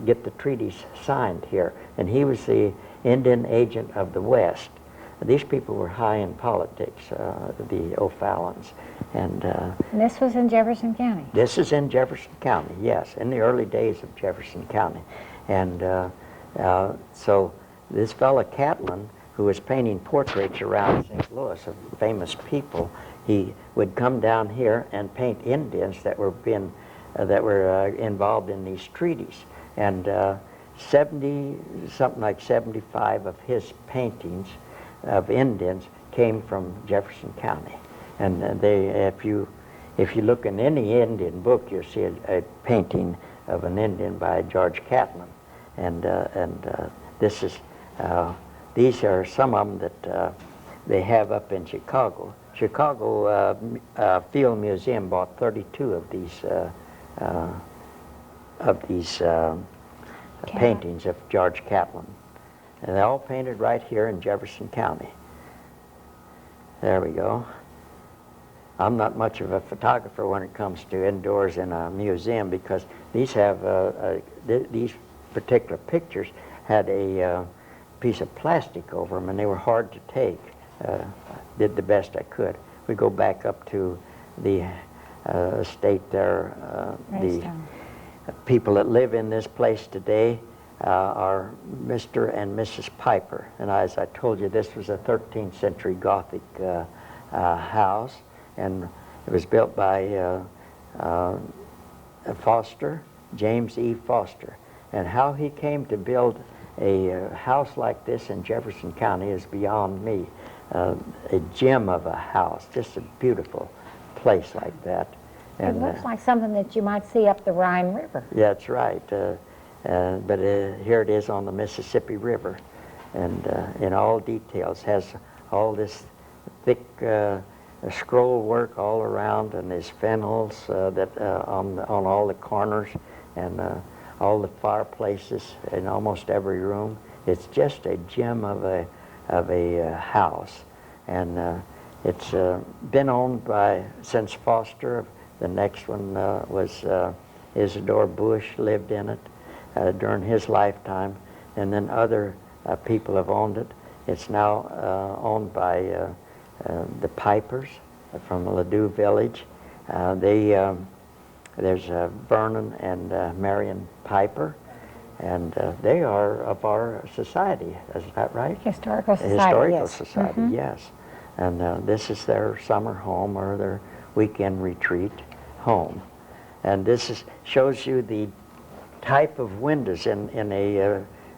get the treaties signed here. And he was the Indian agent of the West. These people were high in politics, the O'Fallons. And this was in Jefferson County? This is in Jefferson County, yes, in the early days of Jefferson County. And so this fella Catlin, who was painting portraits around St. Louis of famous people, he would come down here and paint Indians that were involved in these treaties. And something like 75 of his paintings of Indians came from Jefferson County. And if you look in any Indian book, you'll see a painting of an Indian by George Catlin. And this is, these are some of them that they have up in Chicago. Chicago Field Museum bought 32 of these paintings of George Catlin. And they're all painted right here in Jefferson County. There we go. I'm not much of a photographer when it comes to indoors in a museum, because these have these particular pictures had a piece of plastic over them, and they were hard to take. Did the best I could. We go back up to the estate there. The people that live in this place today are Mr. and Mrs. Piper. And as I told you, this was a 13th century Gothic house, and it was built by Foster, James E. Foster. And how he came to build a house like this in Jefferson County is beyond me. A gem of a house, just a beautiful place like that. And it looks like something that you might see up the Rhine River. Yeah, that's right. but here it is on the Mississippi River, and in all details has all this thick scroll work all around, and there's fennels that on all the corners, and all the fireplaces in almost every room. It's just a gem of a house, and it's been owned by since Foster. The next one was Isidore Bush lived in it during his lifetime, and then other people have owned it. It's now owned by the Pipers from Ladue Village. There's Vernon and Marion Piper, and they are of our society. Is that right? Historical Society, Historical yes. Society, yes. And this is their summer home or their weekend retreat home. And this shows you the type of windows in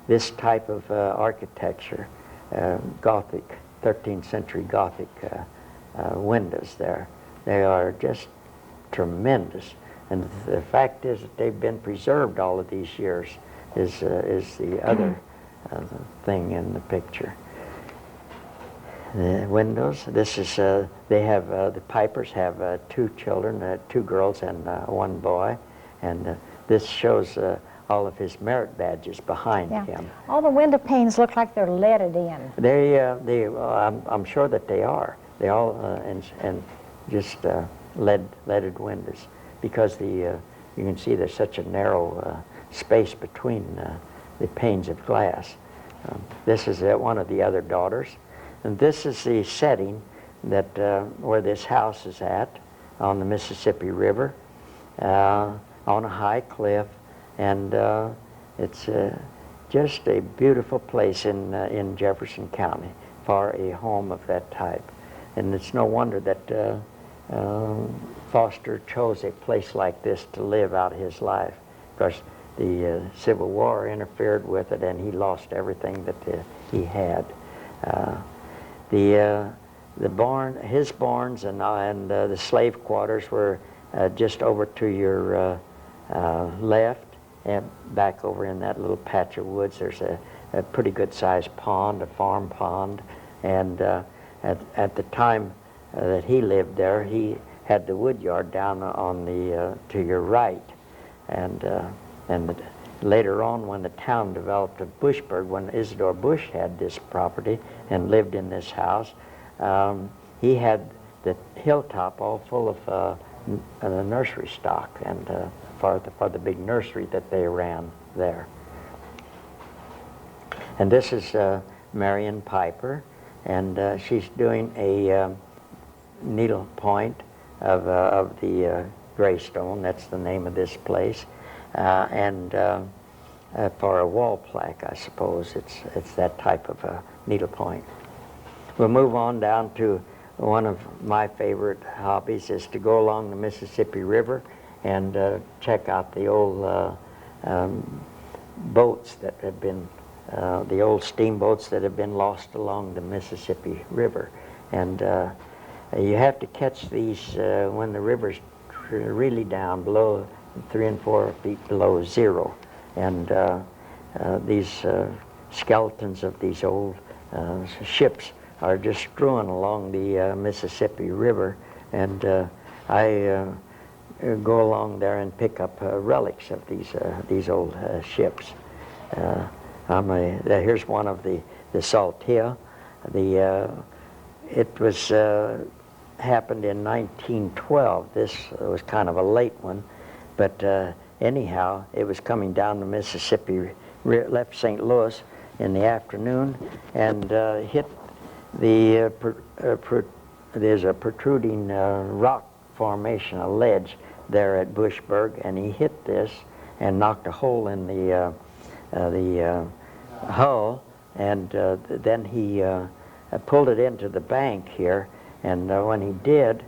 this type of architecture, Gothic, 13th century Gothic windows there. They are just tremendous. And the fact is that they've been preserved all of these years is the other thing in the picture. The windows, this is, they have, the Pipers have 2 children, 2 girls and 1 boy, and this shows all of his merit badges behind him. All the window panes look like they're leaded in. I'm sure that they are. They all, and just leaded windows, because you can see there's such a narrow space between the panes of glass. This is one of the other daughters. And this is the setting that where this house is at, on the Mississippi River, on a high cliff, and it's just a beautiful place in Jefferson County for a home of that type. And it's no wonder that Foster chose a place like this to live out his life, because the Civil War interfered with it, and he lost everything that he had. His barns and the slave quarters were just over to your left, and back over in that little patch of woods. There's a pretty good sized pond, a farm pond, and at the time that he lived there, he had the wood yard down on the to your right, and later on, when the town developed of Bushburg, when Isidore Bush had this property and lived in this house, he had the hilltop all full of the nursery stock, and for the big nursery that they ran there. And this is Marion Piper, and she's doing a needle point of the Greystone. That's the name of this place. For a wall plaque, I suppose it's that type of a needlepoint. We'll move on down to one of my favorite hobbies is to go along the Mississippi River and check out the old boats that have been, the old steamboats that have been lost along the Mississippi River. And you have to catch these when the river's really down below 3 and 4 feet below zero, and these skeletons of these old ships are just strewn along the Mississippi River, and I go along there and pick up relics of these old ships. Here's one of the Saltillo. It was happened in 1912. This was kind of a late one. But anyhow, it was coming down the Mississippi, left St. Louis in the afternoon, and hit the, there's a protruding rock formation, a ledge there at Bushburg, and he hit this and knocked a hole in the hull, and then he pulled it into the bank here, and when he did,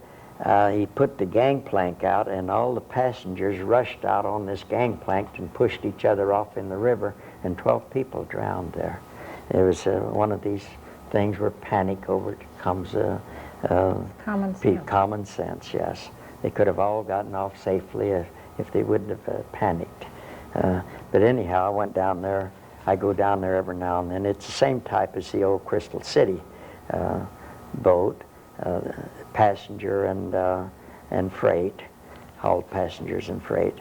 he put the gangplank out, and all the passengers rushed out on this gangplank and pushed each other off in the river, and 12 people drowned there. It was one of these things where panic over it comes common sense. Common sense, yes. They could have all gotten off safely if they wouldn't have panicked. But anyhow, I went down there. I go down there every now and then. It's the same type as the old Crystal City boat, passenger and freight, hauled passengers and freight.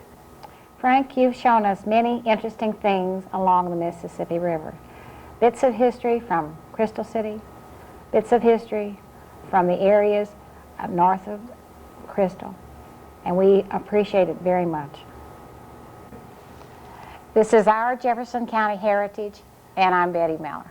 Frank, you've shown us many interesting things along the Mississippi River. Bits of history from Crystal City, bits of history from the areas north of Crystal, and we appreciate it very much. This is our Jefferson County Heritage, and I'm Betty Mueller.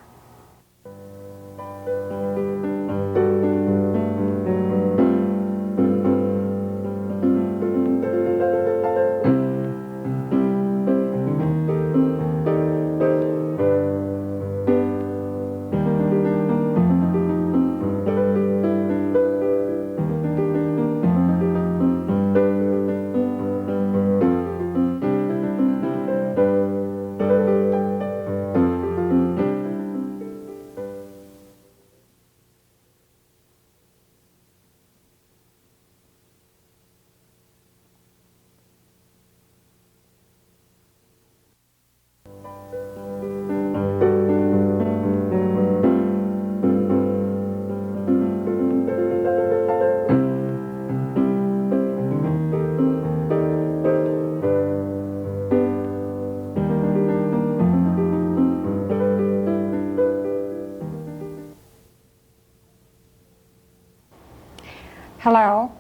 Hello.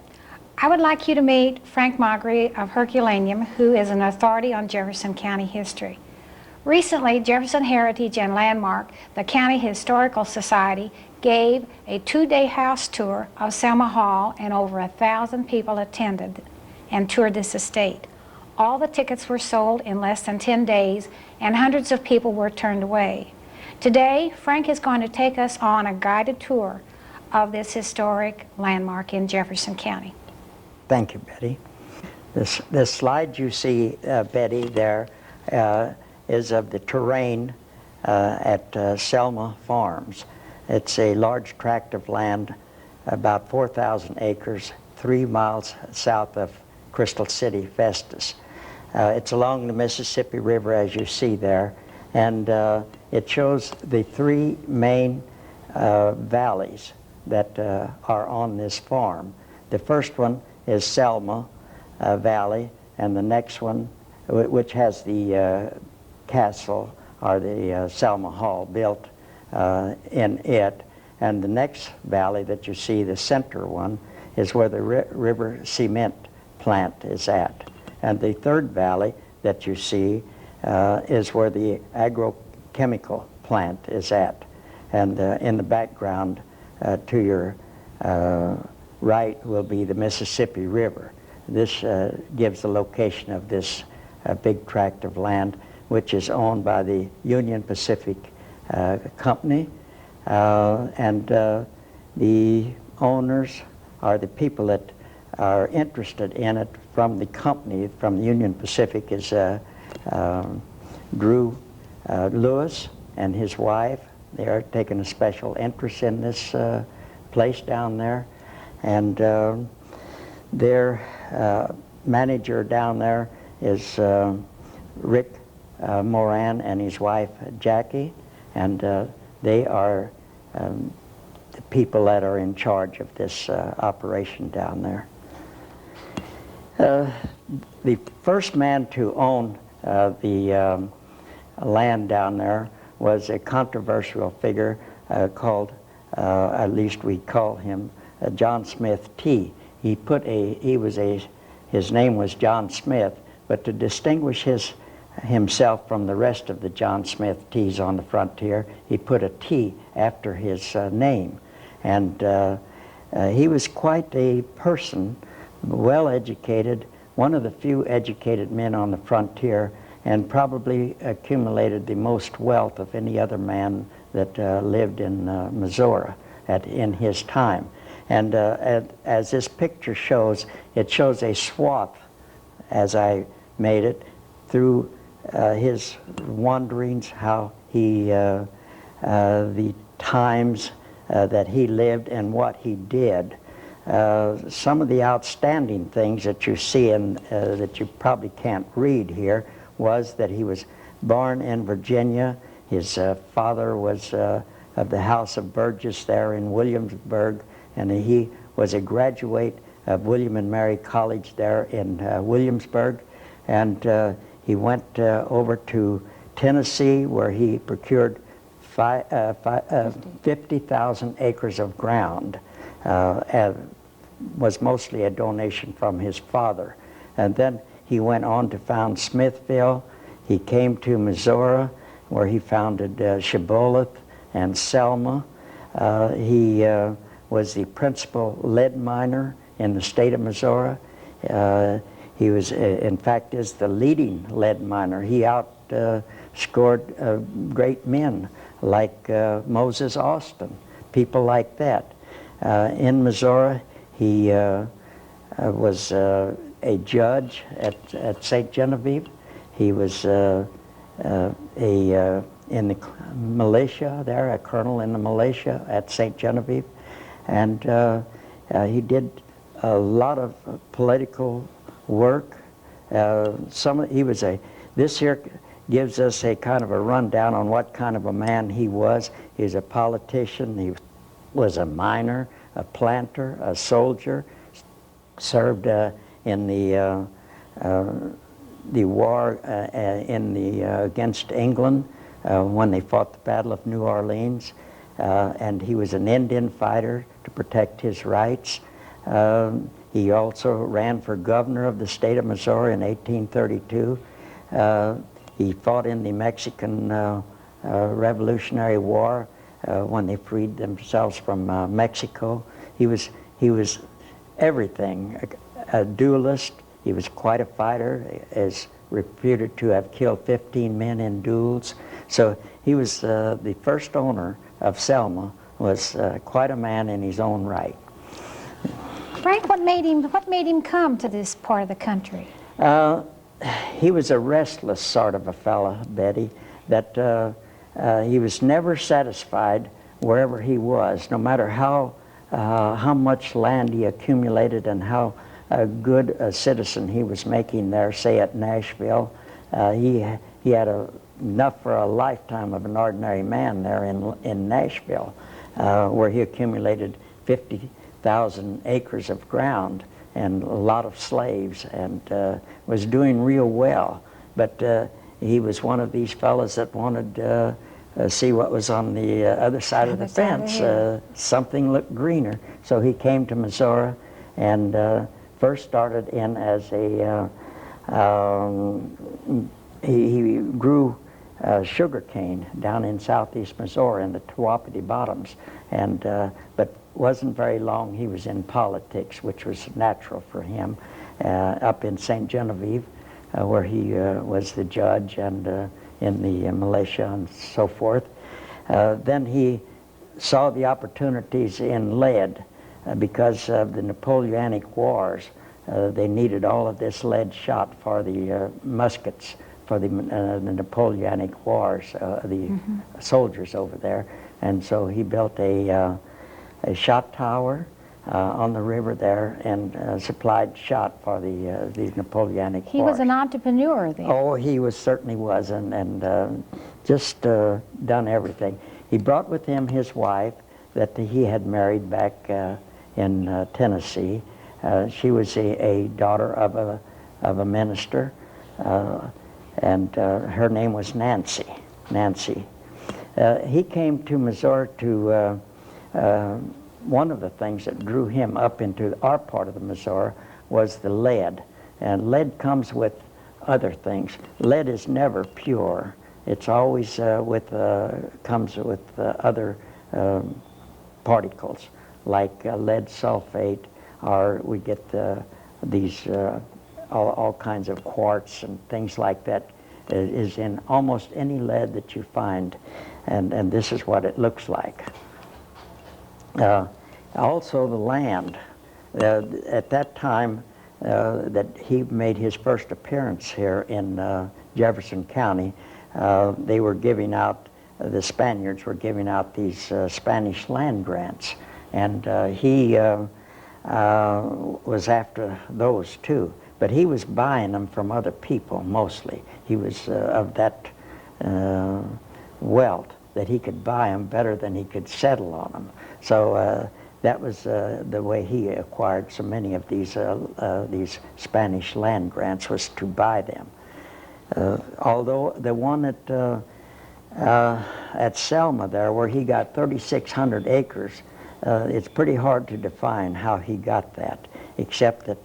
I would like you to meet Frank Magre of Herculaneum, who is an authority on Jefferson County history. Recently, Jefferson Heritage and Landmark, the County Historical Society, gave a 2-day house tour of Selma Hall, and over 1,000 people attended and toured this estate. All the tickets were sold in less than 10 days, and hundreds of people were turned away. Today, Frank is going to take us on a guided tour of this historic landmark in Jefferson County. Thank you, Betty. This slide you see, Betty, there is of the terrain at Selma Farms. It's a large tract of land, about 4,000 acres, 3 miles south of Crystal City, Festus. It's along the Mississippi River, as you see there, and it shows the 3 main valleys that are on this farm. The first one is Selma Valley, and the next one, which has the castle or the Selma Hall built in it, and the next valley that you see, the center one, is where the river cement plant is at. And the third valley that you see is where the agrochemical plant is at. And in the background to your right will be the Mississippi River. This gives the location of this big tract of land, which is owned by the Union Pacific Company, and the owners are the people that are interested in it from the company, from the Union Pacific, is Drew Lewis and his wife. They are taking a special interest in this place down there, and their manager down there is Rick Moran and his wife Jackie, and they are the people that are in charge of this operation down there. The first man to own the land down there was a controversial figure called, at least we call him, John Smith T. His name was John Smith, but to distinguish himself from the rest of the John Smith T's on the frontier, he put a T after his name. And he was quite a person, well educated, one of the few educated men on the frontier, and probably accumulated the most wealth of any other man that lived in Missouri in his time. And as this picture shows, it shows a swath, as I made it, through his wanderings, how he, the times that he lived and what he did. Some of the outstanding things that you see that you probably can't read here was that he was born in Virginia. His father was of the House of Burgess there in Williamsburg, and he was a graduate of William and Mary College there in Williamsburg. And he went over to Tennessee, where he procured 50,000 acres of ground. Was mostly a donation from his father. And then he went on to found Smithville. He came to Missouri, where he founded Shibboleth and Selma. He was the principal lead miner in the state of Missouri. He was, in fact, is the leading lead miner. He outscored great men like Moses Austin, people like that. In Missouri, he was a judge at St. Genevieve. He was in the militia there, a colonel in the militia at St. Genevieve. And he did a lot of political work. This here gives us a kind of a rundown on what kind of a man he was. He's a politician. He was a miner, a planter, a soldier, served in the war against England when they fought the Battle of New Orleans, and he was an Indian fighter to protect his rights. He also ran for governor of the state of Missouri in 1832. He fought in the Mexican Revolutionary War when they freed themselves from Mexico. He was everything, a duelist. He was quite a fighter, is reputed to have killed 15 men in duels. So he was the first owner of Selma, was quite a man in his own right. Frank, what made him come to this part of the country? He was a restless sort of a fella, Betty, that he was never satisfied wherever he was, no matter how much land he accumulated and how good a citizen he was making there, say at Nashville. He had enough for a lifetime of an ordinary man there in Nashville, where he accumulated 50,000 acres of ground and a lot of slaves, and was doing real well. But he was one of these fellas that wanted to see what was on the other side of the fence. Something looked greener. So he came to Missouri and first started in as a, he grew sugar cane down in southeast Missouri in the Wapiti Bottoms, and but wasn't very long he was in politics, which was natural for him, up in St. Genevieve, where he was the judge and in the militia and so forth. Then he saw the opportunities in lead because of the Napoleonic Wars. They needed all of this lead shot for the muskets for the Napoleonic Wars, the soldiers over there. And so he built a shot tower on the river there and supplied shot for the Napoleonic Wars. He was an entrepreneur then. Oh, he certainly was, and just done everything. He brought with him his wife that he had married back in Tennessee. She was a daughter of a minister, and her name was Nancy. He came to Missouri to, one of the things that drew him up into our part of the Missouri was the lead. And lead comes with other things. Lead is never pure. It's always comes with other particles, like lead sulfate, or we get these all kinds of quartz and things like that. It is in almost any lead that you find, and this is what it looks like. Also the land. At that time that he made his first appearance here in Jefferson County, they were giving out, the Spaniards were giving out these Spanish land grants, and he was after those too. But he was buying them from other people mostly. He was of that wealth that he could buy them better than he could settle on them. So that was the way he acquired so many of these Spanish land grants, was to buy them. Although the one at Selma there, where he got 3,600 acres, it's pretty hard to define how he got that, except that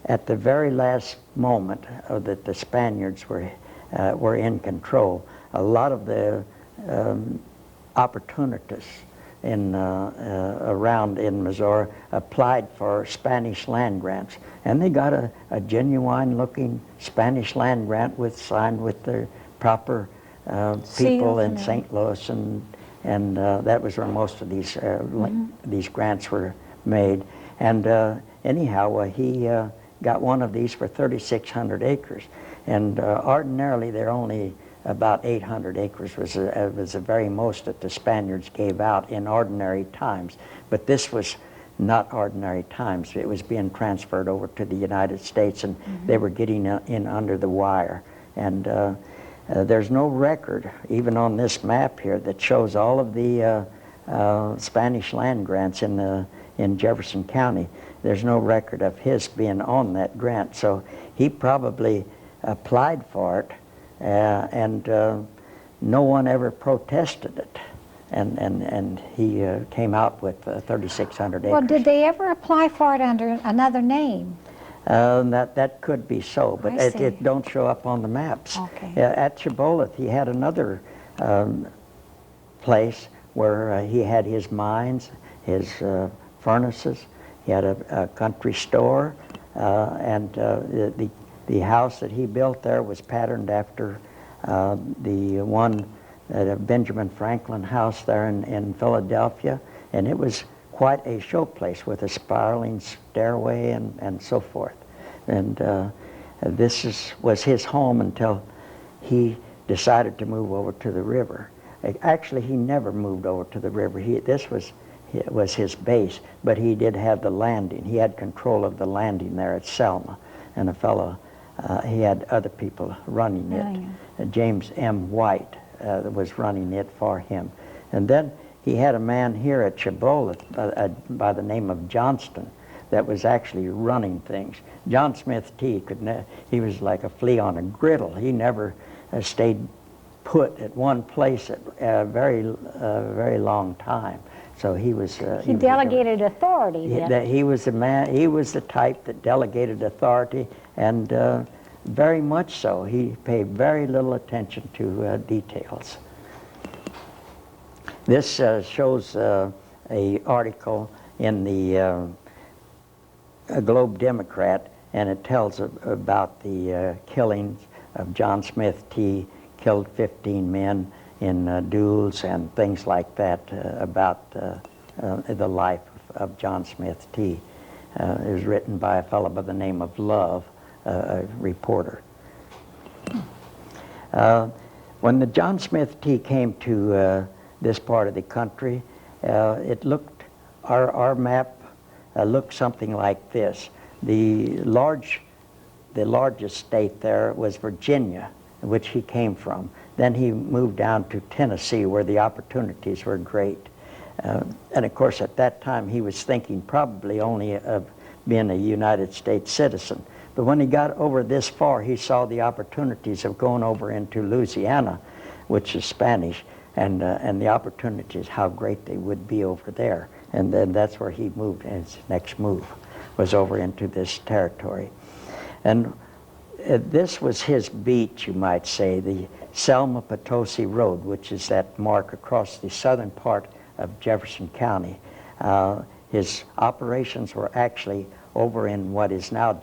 at the very last moment that the Spaniards were in control, a lot of the opportunists around in Missouri applied for Spanish land grants, and they got a genuine-looking Spanish land grant signed with the proper people in St. Louis, and that was where most of these grants were made. And anyhow, he got one of these for 3,600 acres, and ordinarily they're only about 800 acres was the very most that the Spaniards gave out in ordinary times. But this was not ordinary times. It was being transferred over to the United States, and they were getting in under the wire. And there's no record, even on this map here, that shows all of the Spanish land grants in Jefferson County. There's no record of his being on that grant. So he probably applied for it, and no one ever protested it, and he came out with 3,600 acres. Well, did they ever apply for it under another name? That could be so, but it don't show up on the maps. Okay. At Shibboleth, he had another place where he had his mines, his furnaces. He had a country store, and the house that he built there was patterned after the one Benjamin Franklin house there in Philadelphia, and it was quite a showplace with a spiraling stairway and so forth. And this was his home until he decided to move over to the river. Actually, he never moved over to the river. This was his base, but he did have the landing. He had control of the landing there at Selma, and a fellow, he had other people running it. James M. White was running it for him. And then he had a man here at Shibboleth by the name of Johnston that was actually running things. John Smith T. he was like a flea on a griddle. He never stayed put at one place at a very long time. So he was. He delegated authority then. He was the man. He was the type that delegated authority, and very much so. He paid very little attention to details. This shows a article in the Globe Democrat, and it tells about the killings of John Smith T. Killed 15 men in duels and things like that, about the life of John Smith T. It was written by a fellow by the name of Love, a reporter. When the John Smith T. came to this part of the country, our map looked something like this. The largest state there was Virginia, which he came from. Then he moved down to Tennessee, where the opportunities were great. And of course, at that time, he was thinking probably only of being a United States citizen. But when he got over this far, he saw the opportunities of going over into Louisiana, which is Spanish, and the opportunities, how great they would be over there. And then that's where he moved, and his next move was over into this territory. And this was his beat, you might say, the Selma Potosi Road, which is that mark across the southern part of Jefferson County. His operations were actually over in what is now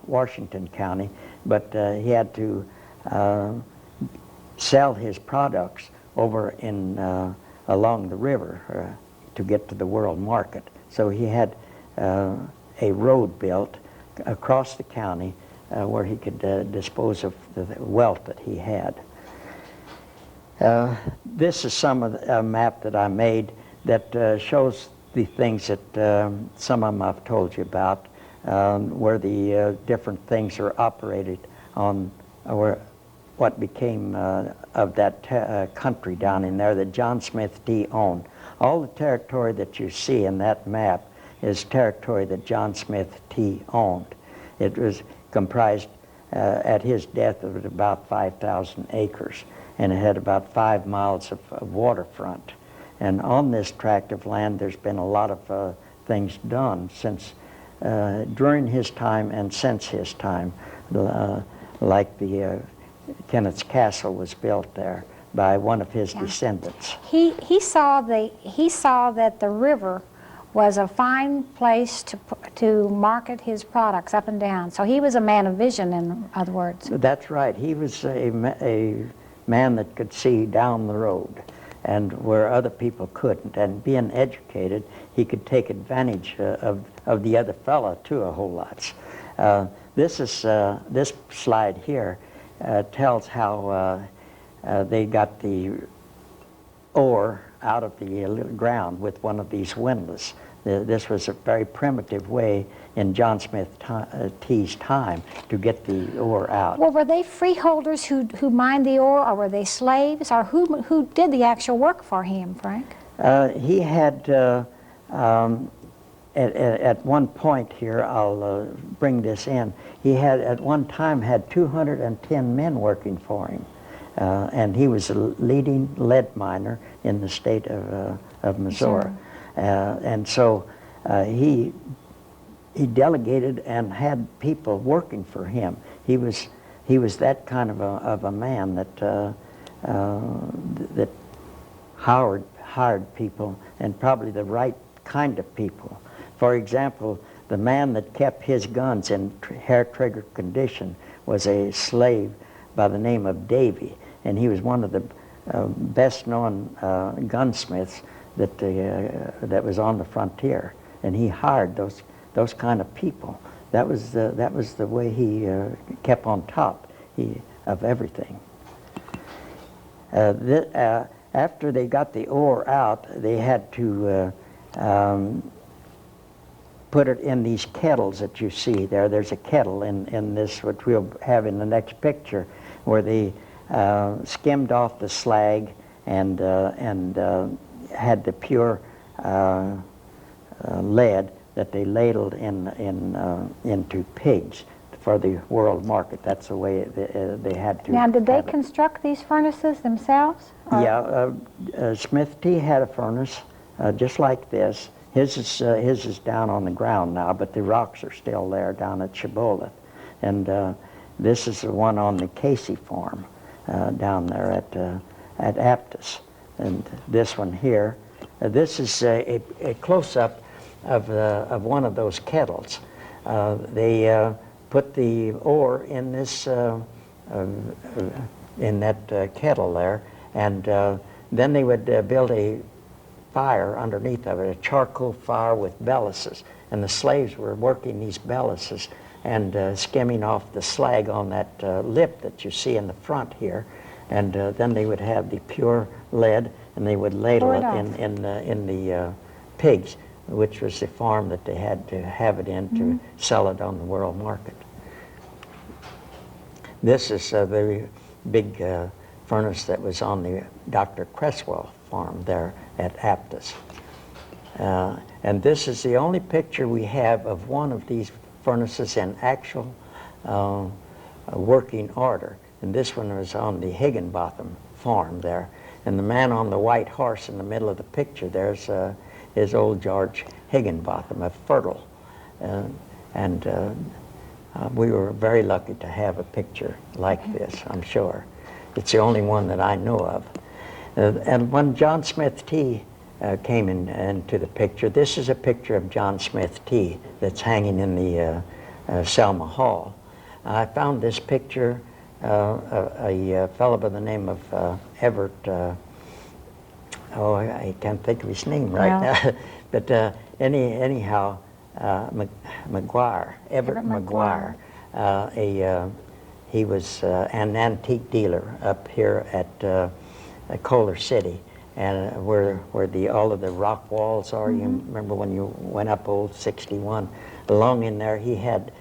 Washington County, but he had to sell his products over along the river to get to the world market. So he had a road built across the county where he could dispose of the wealth that he had. This is some of a map that I made that shows the things that some of them I've told you about, where the different things are operated on, or what became of that country down in there that John Smith T owned. All the territory that you see in that map is territory that John Smith T owned. It was comprised at his death of about 5,000 acres, and it had about 5 miles of waterfront. And on this tract of land, there's been a lot of things done since during his time and since his time, like the Kenneth's Castle was built there by one of his descendants. He saw that the river was a fine place to market his products up and down. So he was a man of vision, in other words. That's right. He was a man that could see down the road, and where other people couldn't. And being educated, he could take advantage of the other fella too a whole lot. This slide here tells how they got the ore out of the ground with one of these windlass. This was a very primitive way in John Smith T's time to get the ore out. Well, were they freeholders who mined the ore, or were they slaves, or who did the actual work for him, Frank? He had, at one point here, I'll bring this in, he had at one time had 210 men working for him. And he was a leading lead miner in the state of Missouri. And so he delegated and had people working for him. He was that kind of a man that that hired people, and probably the right kind of people. For example, the man that kept his guns in hair trigger condition was a slave by the name of Davy, and he was one of the best-known gunsmiths that was on the frontier, and he hired those kind of people. That was the way he kept on top of everything. After they got the ore out, they had to put it in these kettles that you see there. There's a kettle in this, which we'll have in the next picture, where they skimmed off the slag and had the pure lead that they ladled into pigs for the world market. That's the way they had to. Now, did they construct these furnaces themselves? Yeah, Smith T had a furnace just like this. His is down on the ground now, but the rocks are still there down at Shibboleth. And this is the one on the Casey farm down there at Aptus. And this one here, this is a close-up of one of those kettles. They put the ore in this in that kettle there, and then they would build a fire underneath of it, a charcoal fire with belluses, and the slaves were working these belluses and skimming off the slag on that lip that you see in the front here, and then they would have the pure lead, and they would ladle it in the pigs, which was the farm that they had to have it in to sell it on the world market. This is a very big furnace that was on the Dr. Cresswell farm there at Aptus. And this is the only picture we have of one of these furnaces in actual working order. And this one was on the Higginbotham farm there. And the man on the white horse in the middle of the picture, there's is old George Higginbotham of Fertile. We were very lucky to have a picture like this, I'm sure. It's the only one that I know of. And when John Smith T came into the picture, this is a picture of John Smith T that's hanging in the Selma Hall. I found this picture, a fellow by the name of Everett, I can't think of his name right now, but anyhow, Maguire, Everett Maguire. He was an antique dealer up here at Kohler City, and where all of the rock walls are. You remember when you went up Old 61? Along in there, he had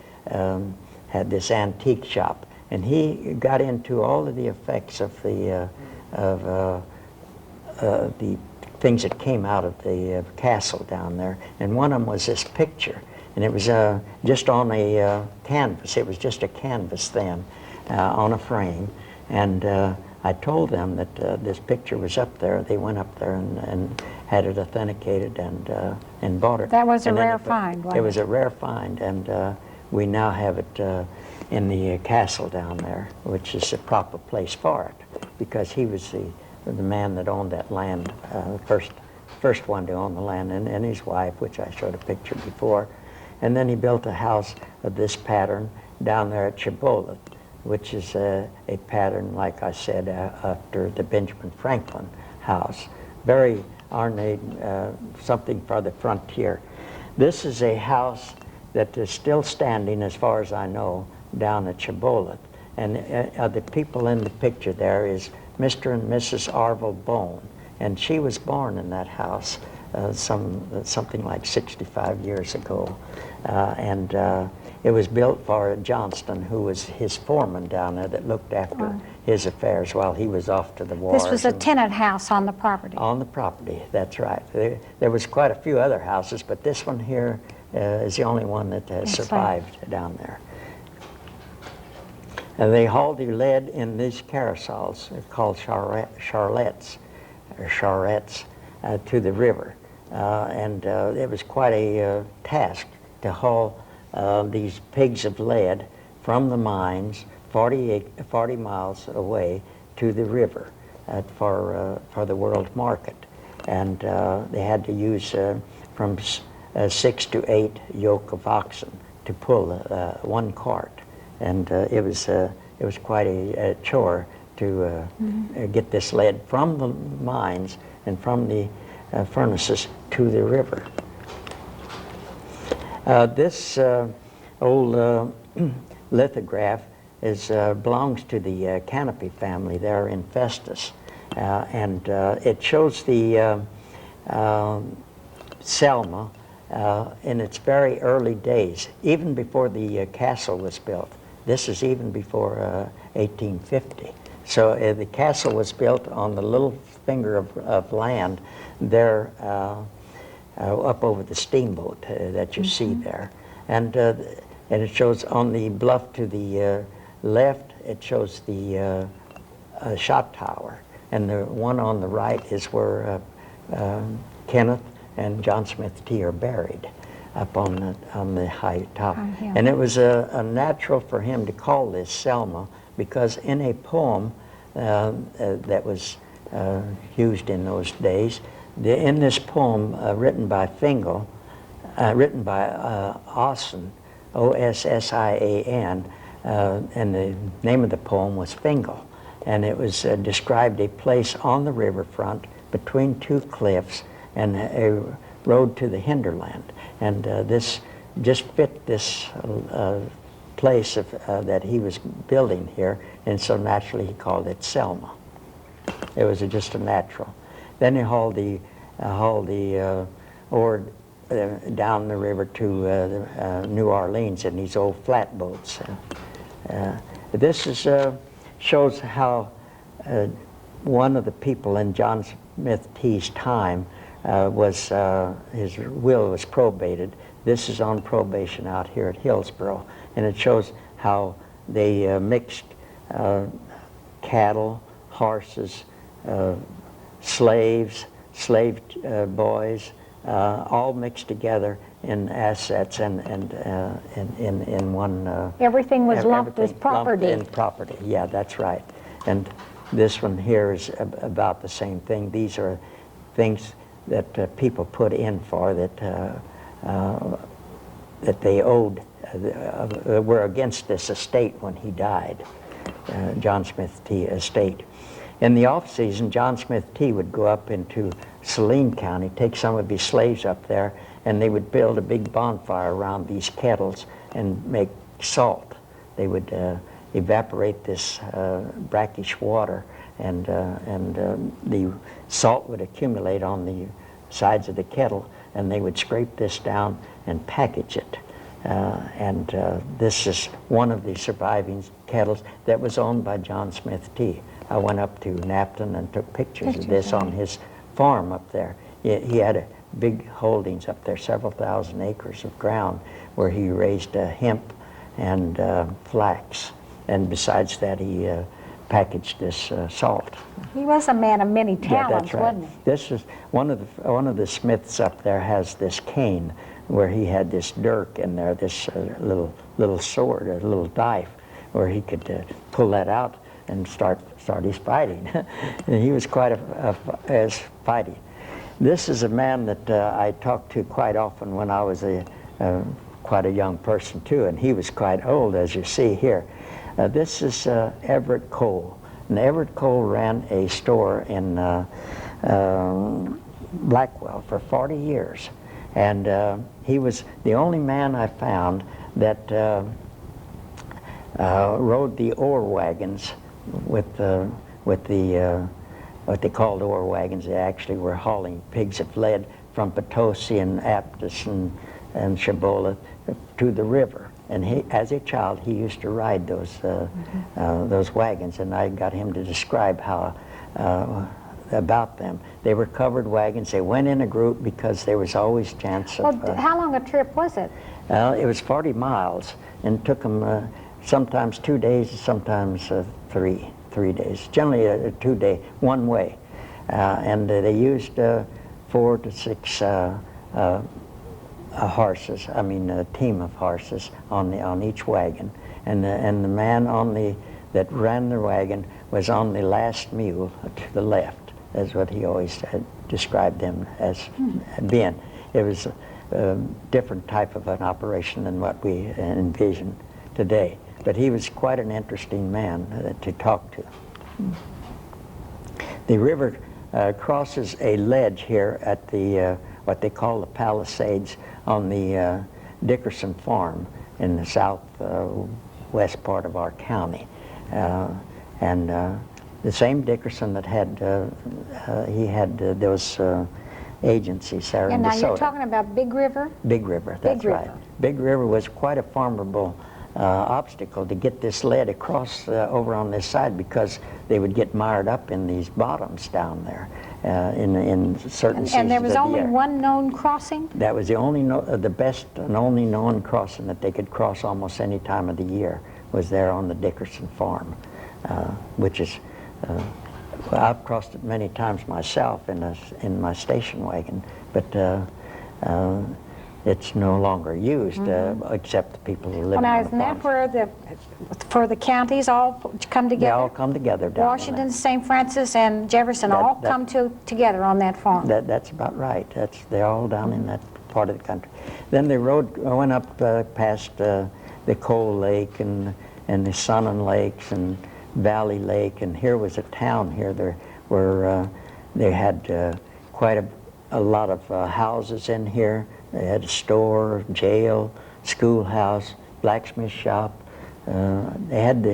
this antique shop, and he got into all of the effects of the things that came out of the castle down there. And one of them was this picture, and it was just on a canvas. It was just a canvas then, on a frame. And I told them that this picture was up there. They went up there and had it authenticated and bought it. That was a And then rare find, wasn't it was a rare find, and we now have it in the castle down there, which is the proper place for it, because he was the man that owned that land, first one to own the land, and his wife, which I showed a picture before. And then he built a house of this pattern down there at Shibboleth, which is a pattern, like I said, after the Benjamin Franklin house. Very ornate, something for the frontier. This is a house that is still standing, as far as I know, down at Shibboleth. And the people in the picture there is Mr. and Mrs. Arville Bone, and she was born in that house something like 65 years ago. And it was built for Johnston, who was his foreman down there that looked after his affairs while he was off to the war. This was a tenant house on the property. On the property, that's right. There was quite a few other houses, but this one here is the only one that has survived down there. And they hauled the lead in these carousels, called charrettes, to the river. And it was quite a task to haul these pigs of lead from the mines 40 miles away to the river for the world market. And they had to use from 6 to 8 yoke of oxen to pull one cart. And it was quite a chore to get this lead from the mines and from the furnaces to the river. This old lithograph belongs to the Canopy family there in Festus, and it shows the Selma in its very early days, even before the castle was built. This is even before 1850. So the castle was built on the little finger of land there up over the steamboat that you see there. And it shows on the bluff to the left, it shows the shot tower. And the one on the right is where Kenneth and John Smith T are buried, up on the high top. And it was a natural for him to call this Selma, because in a poem that was used in those days, in this poem written by Fingal, written by Ossin, O-S-S-I-A-N, and the name of the poem was Fingal. And it was described a place on the riverfront between two cliffs and a road to the hinterland. And this just fit this place that he was building here, and so naturally he called it Selma. It was just a natural. Then he hauled the ore down the river to New Orleans in these old flatboats. This shows how one of the people in John Smith T's time his will was probated. This is on probation out here at Hillsboro, and it shows how they mixed cattle, horses, slaves, slave boys, all mixed together in assets and in one. Everything was lumped as property. Lumped in property, yeah, that's right. And this one here is about the same thing. These are things that people put in for that they owed, were against this estate when he died, John Smith T estate. In the off season, John Smith T would go up into Saline County, take some of his slaves up there, and they would build a big bonfire around these kettles and make salt. They would evaporate this brackish water, and the salt would accumulate on the sides of the kettle, and they would scrape this down and package it. This is one of the surviving kettles that was owned by John Smith T. I went up to Napton and took pictures of this on his farm up there. He had a big holdings up there, several thousand acres of ground, where he raised hemp and flax. And besides that, he packaged this salt. He was a man of many Yeah, talents, that's right. wasn't he? This is one of the Smiths up there has this cane where he had this dirk in there, this little sword, a little knife, where he could pull that out and start his fighting. And he was quite as fighting. This is a man that I talked to quite often when I was quite a young person too, and he was quite old, as you see here. This is Everett Cole. And Everett Cole ran a store in Blackwell for 40 years. And he was the only man I found that rode the ore wagons with what they called ore wagons. They actually were hauling pigs of lead from Potosi and Aptos and Chabola to the river. And he, as a child, he used to ride those wagons, and I got him to describe how about them. They were covered wagons. They went in a group because there was always chance of... Well, how long a trip was it? It was 40 miles, and took them sometimes 2 days, sometimes 3 days. Generally a 2-day, one way. And they used 4 to 6 horses. I mean, a team of horses on each wagon, and the man that ran the wagon was on the last mule to the left. That's what he always had described them as being. It was a different type of an operation than what we envision today. But he was quite an interesting man to talk to. The river crosses a ledge here at the what they call the Palisades on the Dickerson Farm in the southwest part of our county. The same Dickerson that had, he had those agencies there in And now DeSoto. you're talking about Big River? Big River, that's Big right. River. Big River was quite a formidable obstacle to get this lead across over on this side, because they would get mired up in these bottoms down there in certain seasons And there was of the only year. one known crossing? That was the only, the best and only known crossing that they could cross almost any time of the year, was there on the Dickerson Farm, which is, well, I've crossed it many times myself in my station wagon, but it's no longer used except the people who live Well, now, on the isn't that farms. where the counties all come together? They all come together down Washington, there. St. Francis, and Jefferson all come together on that farm. That's about right. They're all down in that part of the country. Then the road went up past the Coal Lake and the Sunnon Lakes and Valley Lake, and here was a town here there where they had quite a lot of houses in here. They had a store, jail, schoolhouse, blacksmith shop. They had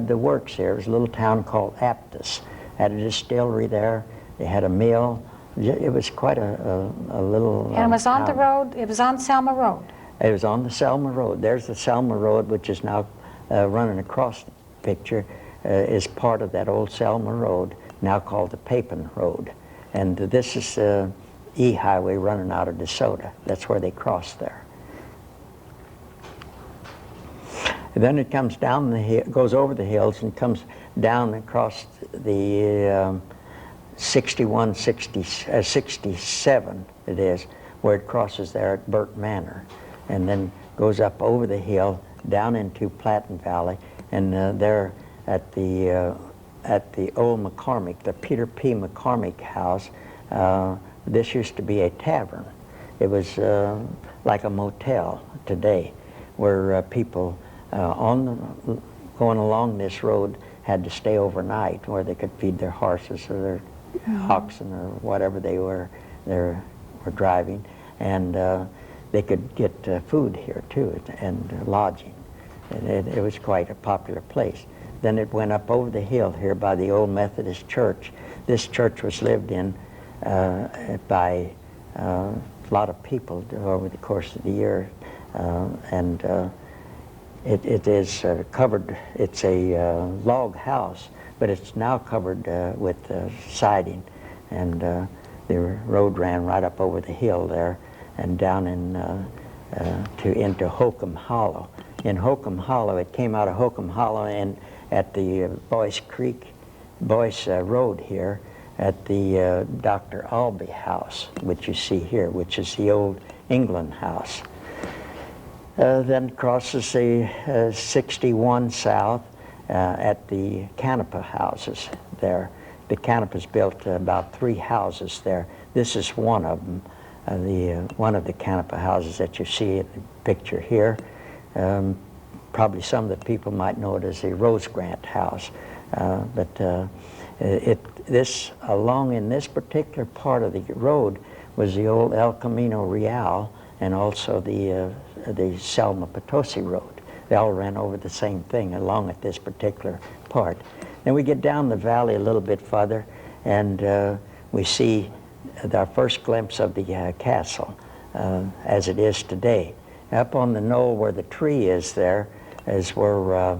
the works here. It was a little town called Aptos. Had a distillery there. They had a mill. It was quite a little And it was on the town. road, it was on Selma Road. It was on the Selma Road. There's the Selma Road, which is now running across the picture, is part of that old Selma Road, now called the Papin Road. And this is the E-Highway running out of DeSoto. That's where they cross there. And then it comes down the hill, goes over the hills and comes down across the 67 it is, where it crosses there at Burt Manor, and then goes up over the hill down into Platten Valley, and there at the old McCormick, the Peter P. McCormick house. This used to be a tavern. It was like a motel today, where people going along this road had to stay overnight, where they could feed their horses or their oxen or whatever they were driving, and they could get food here too, and lodging. and it was quite a popular place. Then it went up over the hill here by the old Methodist church. This church was lived in by a lot of people over the course of the year, and it is covered. It's a log house, but it's now covered with siding, and the road ran right up over the hill there and down into Holcomb Hollow. In Holcomb Hollow, it came out of Holcomb Hollow and at the Boyce Road here, at the Dr. Albee house, which you see here, which is the old England house. Then crosses the 61 south at the Canapa houses there. The Canapas built about 3 houses there. This is one of them, one of the Canapa houses that you see in the picture here. Probably some of the people might know it as the Rose Grant house, but along in this particular part of the road was the old El Camino Real and also the Selma Potosi Road. They all ran over the same thing along at this particular part. Then we get down the valley a little bit further, and we see our first glimpse of the castle as it is today. Up on the knoll where the tree is there is where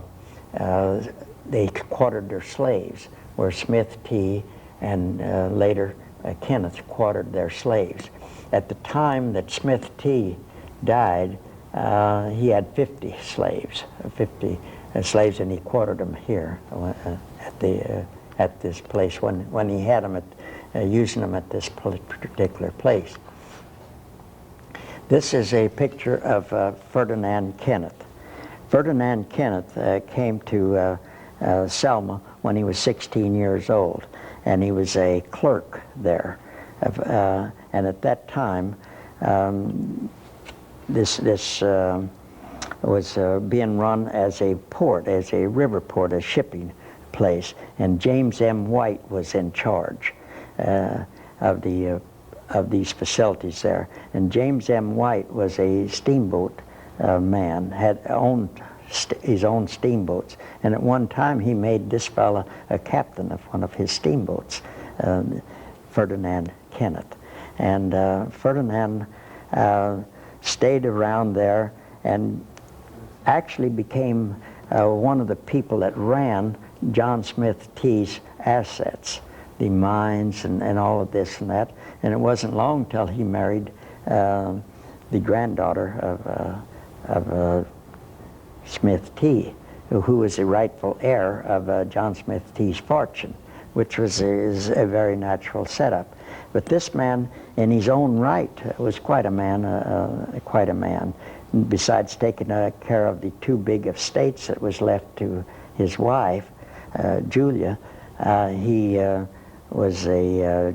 they quartered their slaves, where Smith T. and later Kenneth quartered their slaves. At the time that Smith T. died, he had 50 slaves, and he quartered them here at this place when he had them using them at this particular place. This is a picture of Ferdinand Kenneth. Ferdinand Kenneth came to Selma when he was 16 years old, and he was a clerk there. And at that time, this was being run as a port, as a river port, a shipping place, and James M. White was in charge of these facilities there. And James M. White was a steamboat man, had owned his own steamboats, and at one time he made this fella a captain of one of his steamboats, Ferdinand Kenneth. And Ferdinand stayed around there and actually became one of the people that ran John Smith T.'s assets, the mines and all of this and that. And it wasn't long till he married the granddaughter of Smith T., who was the rightful heir of John Smith T.'s fortune, which is a very natural setup. But this man, in his own right, was quite a man. Besides taking care of the 2 big estates that was left to his wife, Julia, he was a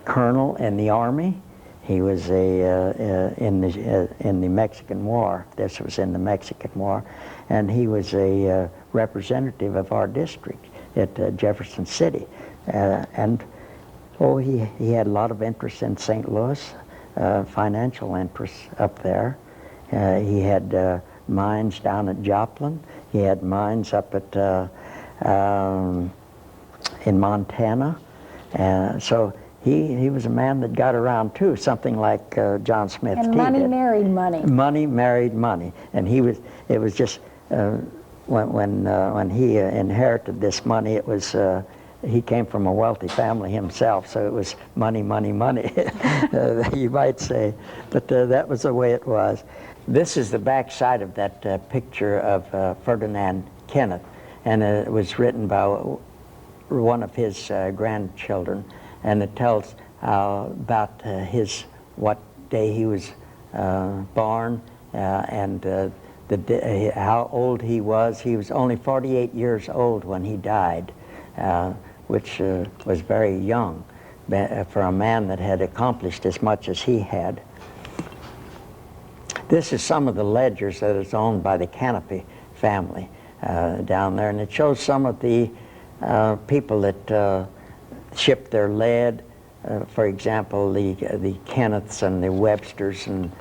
colonel in the army. He was in the Mexican War. This was in the Mexican War, and he was a representative of our district at Jefferson City, and he had a lot of interest in St. Louis, financial interests up there. He had mines down at Joplin. He had mines up at in Montana, so he was a man that got around too, something like John Smith T. And money did. married money. Money married money, and it was just when he inherited this money, it was he came from a wealthy family himself, so it was money, money, money, you might say, but that was the way it was. This is the back side of that picture of Ferdinand Kenneth, and it was written by one of his grandchildren, and it tells about what day he was born and how old he was. He was only 48 years old when he died, which was very young for a man that had accomplished as much as he had. This is some of the ledgers that is owned by the Canopy family down there, and it shows some of the people that shipped their lead. For example, the Kenneths and the Websters and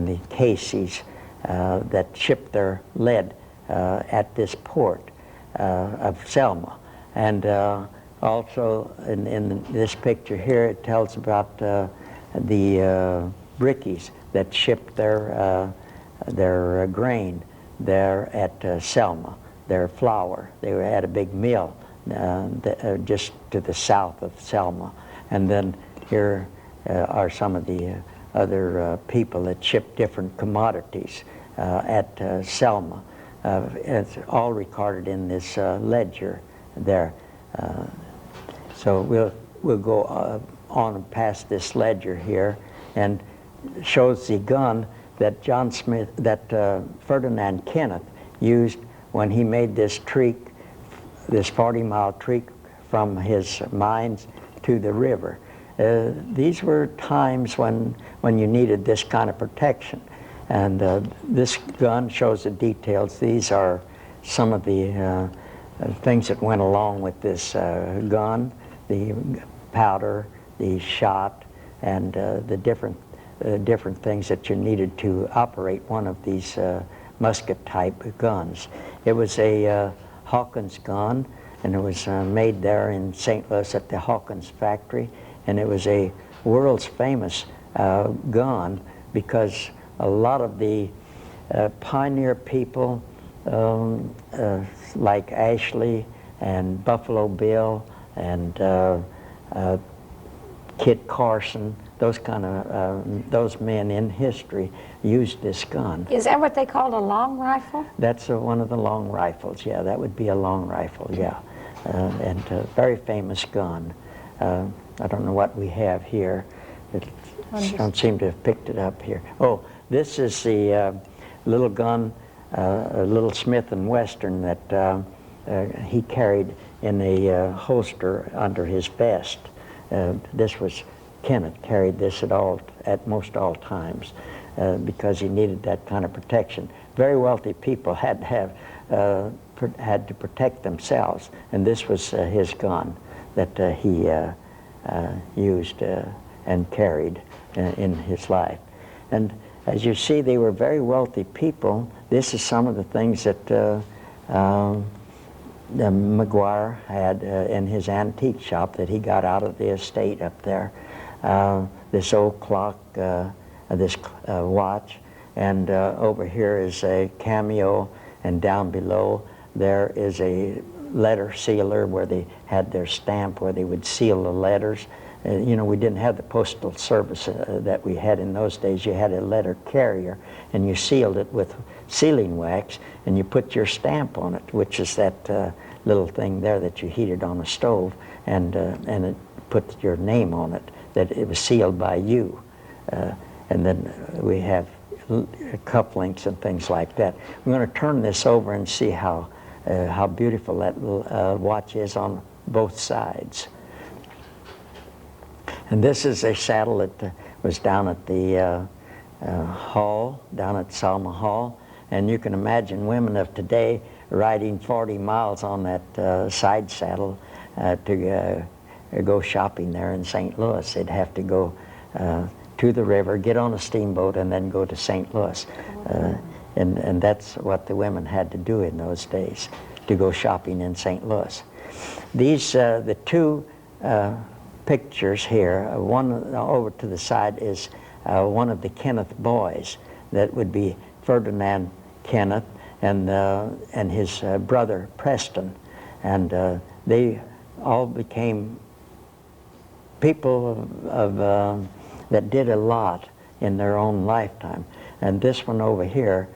the Caseys that shipped their lead at this port of Selma. And also in this picture here, it tells about the brickies that shipped their grain there at Selma, their flour. They had a big mill just to the south of Selma. And then here are some of the other people that shipped different commodities at Selma. It's all recorded in this ledger there. So we'll go on past this ledger here, and shows the gun that Ferdinand Kenneth used when he made this trek, this 40-mile trek from his mines to the river. These were times when you needed this kind of protection. And this gun shows the details. These are some of the things that went along with this gun, the powder, the shot, and the different things that you needed to operate one of these musket-type guns. It was a Hawkins gun, and it was made there in St. Louis at the Hawkins factory, and it was a world's famous gun because a lot of the pioneer people like Ashley and Buffalo Bill and Kit Carson, those kind of those men in history used this gun. Is that what they called a long rifle? That's one of the long rifles. Yeah, that would be a long rifle. Yeah, and a very famous gun. I don't know what we have here. I don't seem to have picked it up here. Oh, this is the little gun, a little Smith & Wesson that he carried in a holster under his vest. This was Kenneth carried this at most all times because he needed that kind of protection. Very wealthy people had to protect themselves, and this was his gun that he used and carried in his life. And as you see, they were very wealthy people. This is some of the things that Magre had in his antique shop that he got out of the estate up there. This old clock, this watch, and over here is a cameo, and down below there is a letter sealer where they had their stamp where they would seal the letters. You know, we didn't have the postal service that we had in those days. You had a letter carrier, and you sealed it with sealing wax, and you put your stamp on it, which is that little thing there that you heated on a stove, and it put your name on it, that it was sealed by you. And then we have cufflinks and things like that. I'm going to turn this over and see how beautiful that watch is on both sides. And this is a saddle that was down at the hall, down at Selma Hall. And you can imagine women of today riding 40 miles on that side saddle to go shopping there in St. Louis. They'd have to go to the river, get on a steamboat, and then go to St. Louis. And that's what the women had to do in those days, to go shopping in St. Louis. These, the two pictures here, one over to the side is one of the Kenneth boys. That would be Ferdinand Kenneth and his brother Preston. And they all became people that did a lot in their own lifetime. And this one over here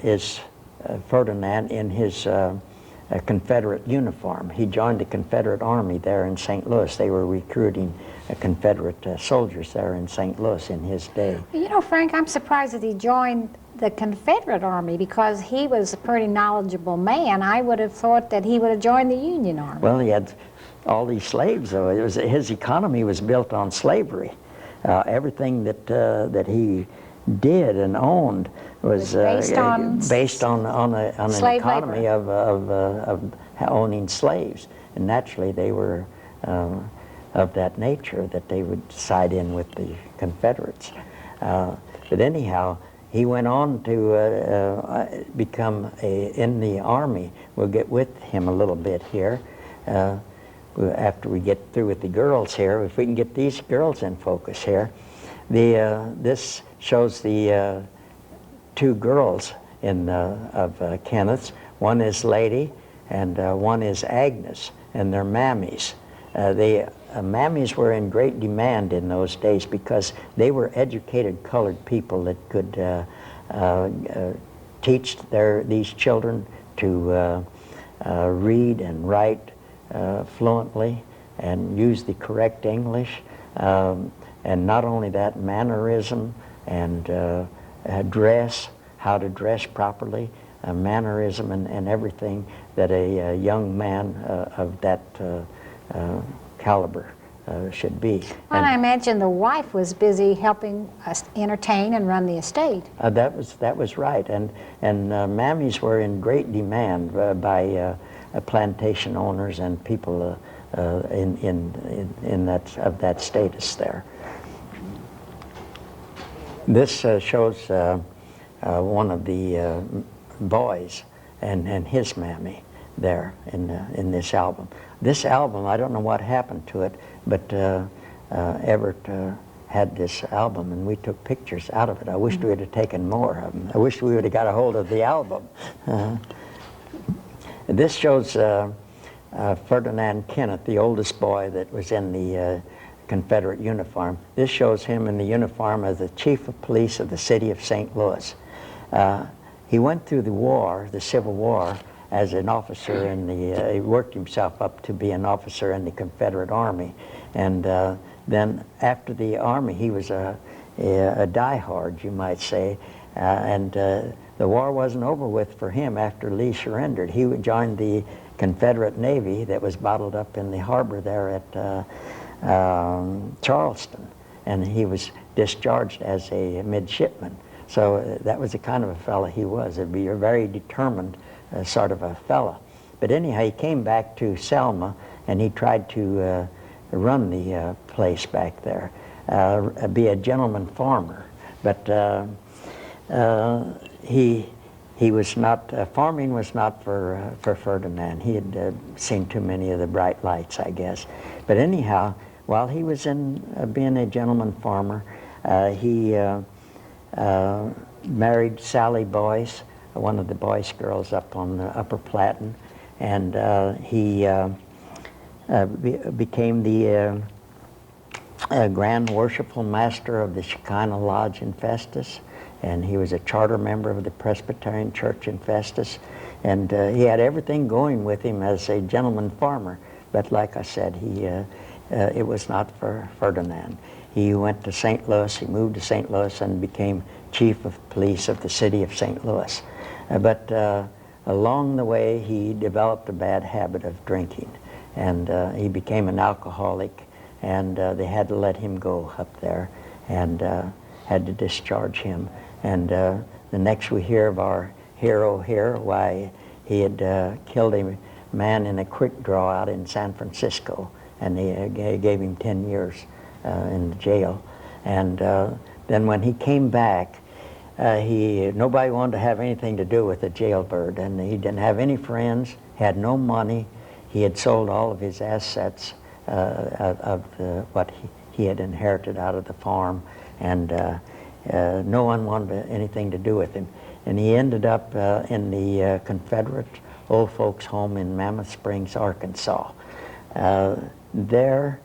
is Ferdinand in his Confederate uniform. He joined the Confederate Army there in St. Louis. They were recruiting Confederate soldiers there in St. Louis in his day. You know, Frank, I'm surprised that he joined the Confederate Army because he was a pretty knowledgeable man. I would have thought that he would have joined the Union Army. Well, he had all these slaves, though. It was, his economy was built on slavery. Everything that he did and owned was based on an economy of owning slaves. And naturally, they were of that nature that they would side in with the Confederates. But anyhow, he went on to become in the Army. We'll get with him a little bit here after we get through with the girls here. If we can get these girls in focus here. This shows the two girls of Kenneth's. One is Lady and one is Agnes, and they're mammies. Mammies were in great demand in those days because they were educated colored people that could teach these children to read and write fluently and use the correct English. And not only that, mannerism and dress, how to dress properly, mannerism and everything that a young man of that caliber should be. Well, and I imagine the wife was busy helping us entertain and run the estate. That was right, and mammies were in great demand by plantation owners and people in that status there. This shows one of the boys and his mammy there in this album. This album, I don't know what happened to it, but Everett had this album, and we took pictures out of it. I wish we would have taken more of them. I wish we would have got a hold of the album. This shows Ferdinand Kenneth, the oldest boy that was in the Confederate uniform. This shows him in the uniform as the chief of police of the city of St. Louis. He went through the war, the Civil War, as an officer in the, he worked himself up to be an officer in the Confederate Army. And then after the Army, he was a diehard, you might say. The war wasn't over with for him after Lee surrendered. He joined the Confederate Navy that was bottled up in the harbor there at Charleston. And he was discharged as a midshipman. So that was the kind of a fellow he was. It'd be a very determined sort of a fella. But anyhow, he came back to Selma and he tried to run the place back there, be a gentleman farmer. But he was not, farming was not for Ferdinand. He had seen too many of the bright lights, I guess. But anyhow, while he was in being a gentleman farmer, he married Sally Boyce, one of the Boyce girls up on the Upper Platte, and he became the Grand Worshipful Master of the Shekinah Lodge in Festus, and he was a charter member of the Presbyterian Church in Festus, and he had everything going with him as a gentleman farmer. But like I said, it was not for Ferdinand. He went to St. Louis, he moved to St. Louis and became chief of police of the city of St. Louis. But along the way, he developed a bad habit of drinking, and he became an alcoholic, and they had to let him go up there and had to discharge him. And the next we hear of our hero here, why he had killed a man in a creek draw out in San Francisco, and they gave him 10 years in jail. And then when he came back, nobody wanted to have anything to do with the jailbird, and he didn't have any friends, had no money. He had sold all of his assets of what he had inherited out of the farm, and no one wanted anything to do with him. And he ended up in the Confederate old folks home in Mammoth Springs, Arkansas. There,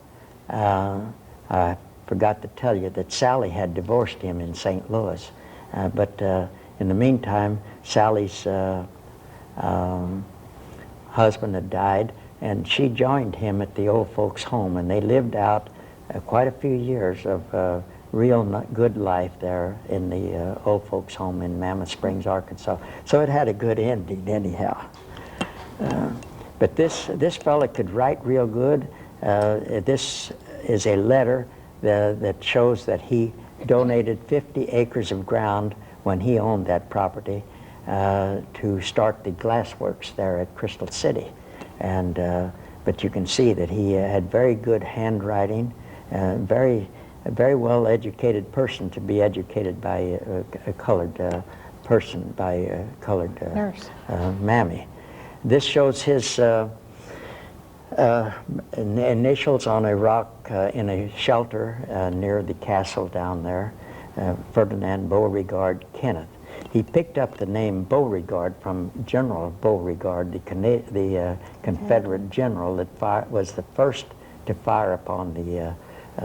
I forgot to tell you that Sally had divorced him in St. Louis. But in the meantime, Sally's husband had died, and she joined him at the old folks' home, and they lived out quite a few years of real good life there in the old folks' home in Mammoth Springs, Arkansas. So it had a good ending anyhow. But this fella could write real good. This is a letter that shows that he donated 50 acres of ground when he owned that property to start the glassworks there at Crystal City. And but you can see that he had very good handwriting, very very well-educated person to be educated by a colored person, by a colored nurse. mammy. This shows his initials on a rock in a shelter near the castle down there, Ferdinand Beauregard Kenneth. He picked up the name Beauregard from General Beauregard, the Confederate general that was the first to fire upon the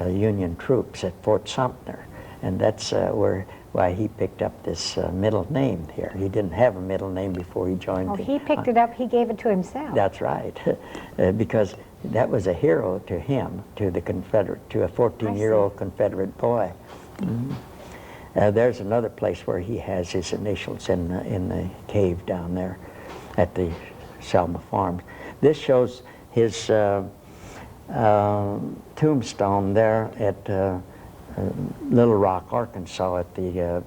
Union troops at Fort Sumter. And that's why he picked up this middle name here. He didn't have a middle name before he joined Oh, the... he picked it up, he gave it to himself. That's right, because that was a hero to him, to the Confederate, to a 14-year-old Confederate boy. Mm-hmm. There's another place where he has his initials in the cave down there at the Selma Farms. This shows his tombstone there at Little Rock, Arkansas, at the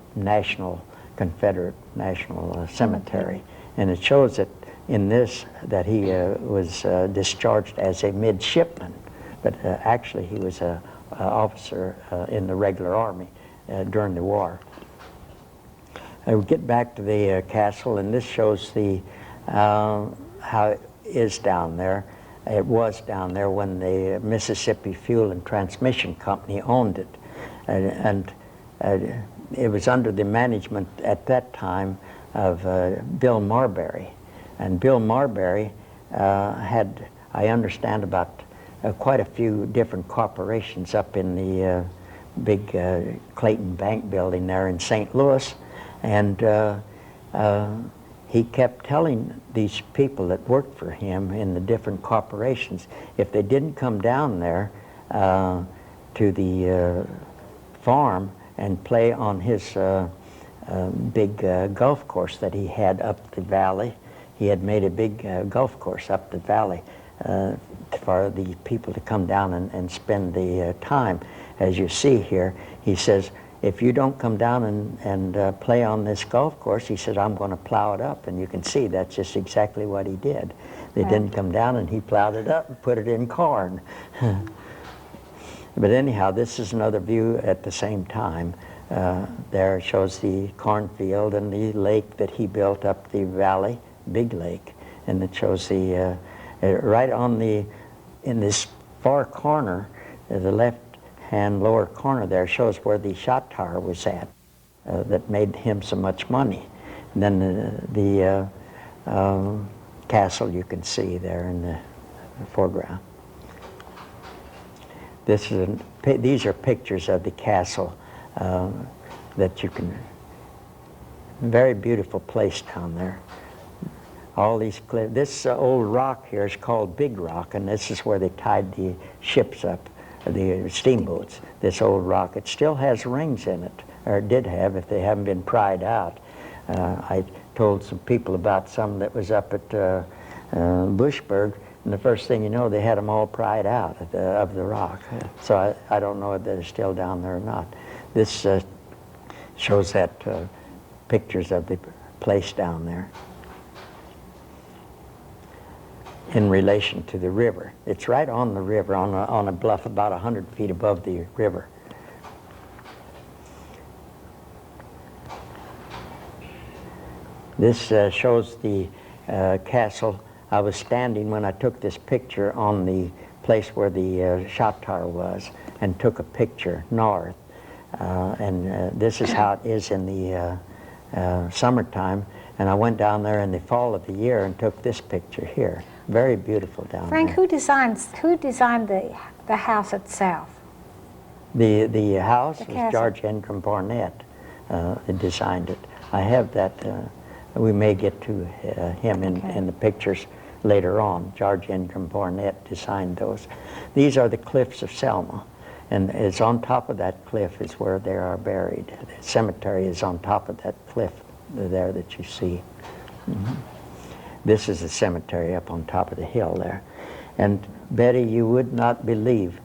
Confederate National Cemetery. And it shows that in this that he was discharged as a midshipman, but actually he was an officer in the regular army during the war. I would get back to the castle, and this shows the how it is down there. It was down there when the Mississippi Fuel and Transmission Company owned it. And it was under the management at that time of Bill Marbury. And Bill Marbury had, I understand, about quite a few different corporations up in the big Clayton Bank building there in St. Louis. And he kept telling these people that worked for him in the different corporations, if they didn't come down there to the farm and play on his big golf course that he had up the valley. He had made a big golf course up the valley for the people to come down and spend the time. As you see here, he says, if you don't come down and play on this golf course, he said, I'm going to plow it up. And you can see that's just exactly what he did. They didn't come down, and he plowed it up and put it in corn. But anyhow, this is another view at the same time. There shows the cornfield and the lake that he built up the valley, big lake. And it shows the, right on the, in this far corner, the left-hand lower corner there shows where the shot tower was at that made him so much money. And then the castle you can see there in the foreground. These are pictures of the castle that you can, very beautiful place down there. All these cliffs, this old rock here is called Big Rock, and this is where they tied the ships up, the steamboats, this old rock. It still has rings in it, or it did have if they haven't been pried out. I told some people about some that was up at Bushburg, and the first thing you know, they had them all pried out of the rock. So I don't know if they're still down there or not. This shows that pictures of the place down there in relation to the river. It's right on the river, on a bluff about 100 feet above the river. This shows the castle. I was standing when I took this picture on the place where the shot tower was, and took a picture north. This is how it is in the summertime. And I went down there in the fall of the year and took this picture here. Very beautiful down Frank, there. who designed the house itself? The house The was castle. George Ingram Barnett that designed it. I have that. We may get to him in the pictures later on. George Ingram Barnett designed those. These are the cliffs of Selma, and it's on top of that cliff is where they are buried. The cemetery is on top of that cliff there that you see. Mm-hmm. This is the cemetery up on top of the hill there. And Betty, you would not believe,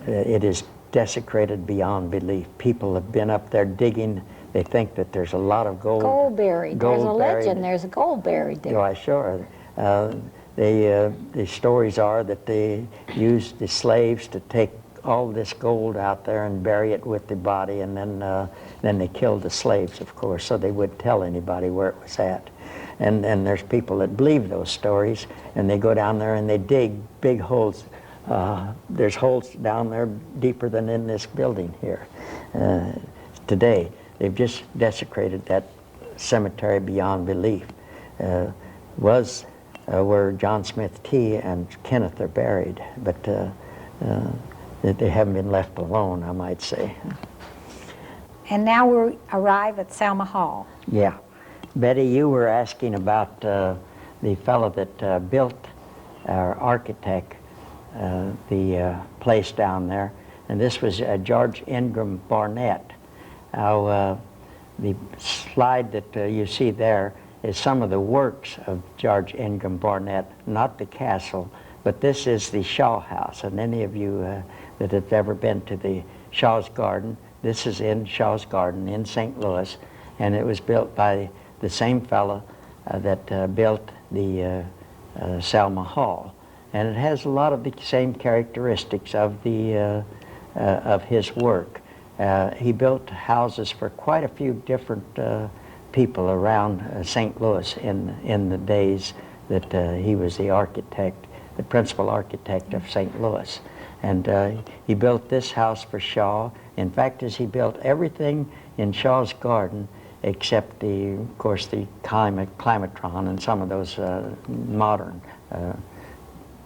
it is desecrated beyond belief. People have been up there digging. They think that there's a lot of gold. Gold buried. There's a legend. There's a gold buried there. Why, sure. The stories are that they used the slaves to take all this gold out there and bury it with the body, and then they killed the slaves, of course, so they wouldn't tell anybody where it was at. And there's people that believe those stories, and they go down there and they dig big holes. There's holes down there deeper than in this building here. Today, they've just desecrated that cemetery beyond belief. Was where John Smith T. and Kenneth are buried, but they haven't been left alone, I might say. And now we arrive at Selma Hall. Yeah. Betty, you were asking about the fellow that built, our architect, the place down there, and this was George Ingram Barnett. Now, the slide that you see there is some of the works of George Ingram Barnett, not the castle, but this is the Shaw House. And any of you that have ever been to the Shaw's Garden, this is in Shaw's Garden in St. Louis, and it was built by the same fellow that built the Selma Hall. And it has a lot of the same characteristics of the of his work. He built houses for quite a few different people around St. Louis in the days that he was the architect, the principal architect of St. Louis. And he built this house for Shaw. In fact, he built everything in Shaw's Garden except of course, the climatron and some of those modern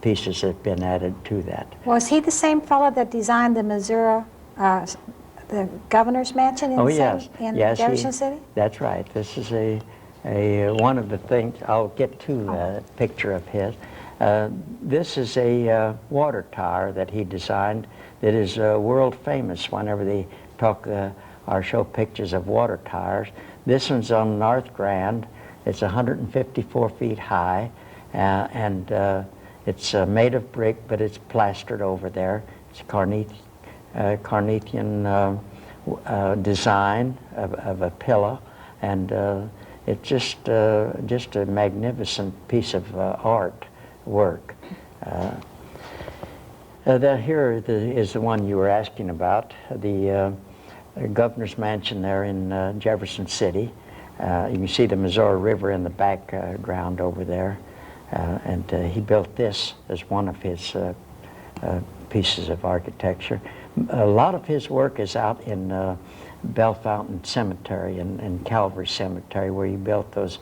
pieces that have been added to that. Was he the same fellow that designed the Missouri, the governor's mansion in, yes. Jefferson City? That's right. This is a one of the things. I'll get to a picture of his. This is a water tower that he designed that is world famous whenever they talk or show pictures of water towers. This one's on North Grand. It's 154 feet high, and it's made of brick, but it's plastered over there. It's Carnathian design of a pillar, and it's just a magnificent piece of art work. Here is the one you were asking about, the governor's mansion there in Jefferson City. You can see the Missouri River in the background over there, and he built this as one of his pieces of architecture. A lot of his work is out in Bellefontaine Cemetery and Calvary Cemetery, where he built those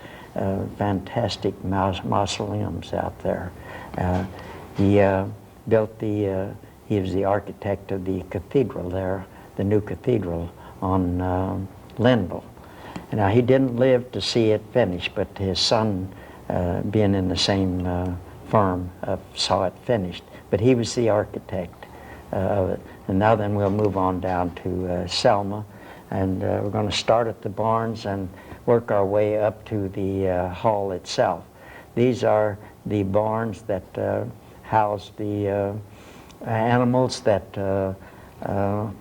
fantastic mausoleums out there. He built he was the architect of the cathedral there, the new cathedral on Linville. Now, he didn't live to see it finished, but his son, being in the same firm, saw it finished. But he was the architect of it. And now then we'll move on down to Selma, and we're going to start at the barns and work our way up to the hall itself. These are the barns that house the animals that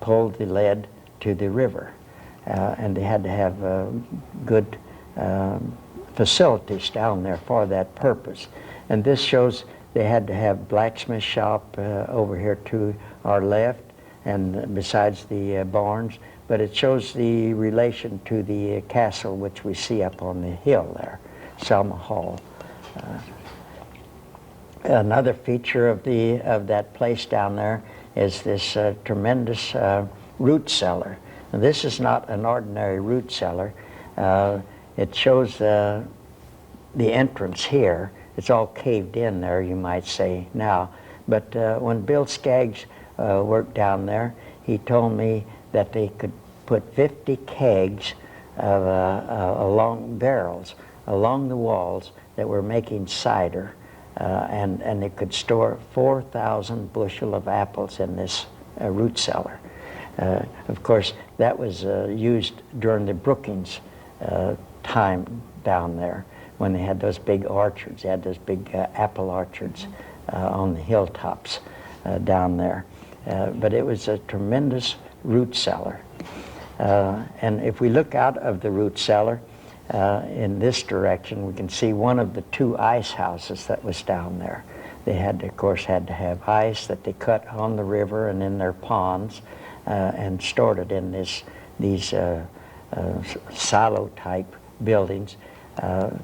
pulled the lead to the river. And they had to have good facilities down there for that purpose. And this shows they had to have blacksmith shop over here to our left, and besides the barns, but it shows the relation to the castle which we see up on the hill there, Selma Hall. Another feature of that place down there is this tremendous root cellar. Now, this is not an ordinary root cellar. It shows the entrance here. It's all caved in there, you might say now. But when Bill Skaggs worked down there, he told me that they could put 50 kegs of along barrels along the walls that were making cider, and they could store 4,000 bushel of apples in this root cellar. Of course, that was used during the Brookings time down there, when they had those big orchards. They had those big apple orchards on the hilltops down there. But it was a tremendous root cellar. And if we look out of the root cellar in this direction, we can see one of the two ice houses that was down there. They had, of course, had to have ice that they cut on the river and in their ponds, and stored it in these silo-type buildings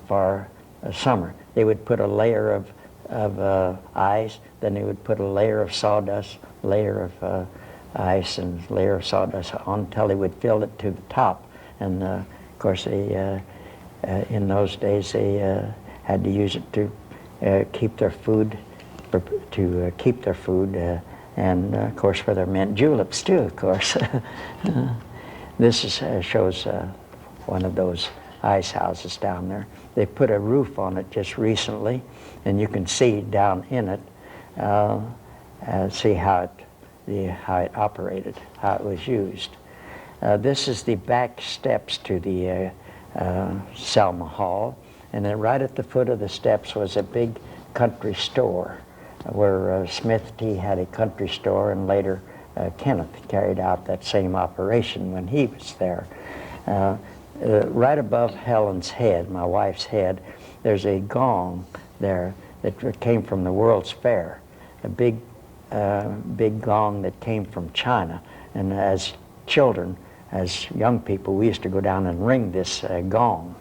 for summer. They would put a layer of ice, then they would put a layer of sawdust, layer of ice, and layer of sawdust on until they would fill it to the top. And of course, they in those days they had to use it to keep their food, and of course for their mint juleps too, of course. This shows one of those ice houses down there. They put a roof on it just recently, and you can see down in it, see how it operated, how it was used. This is the back steps to the Selma Hall, and then right at the foot of the steps was a big country store where Smith T. had a country store, and later Kenneth carried out that same operation when he was there. Right above Helen's head, my wife's head, there's a gong there that came from the World's Fair, a big gong that came from China. And as children, as young people, we used to go down and ring this gong.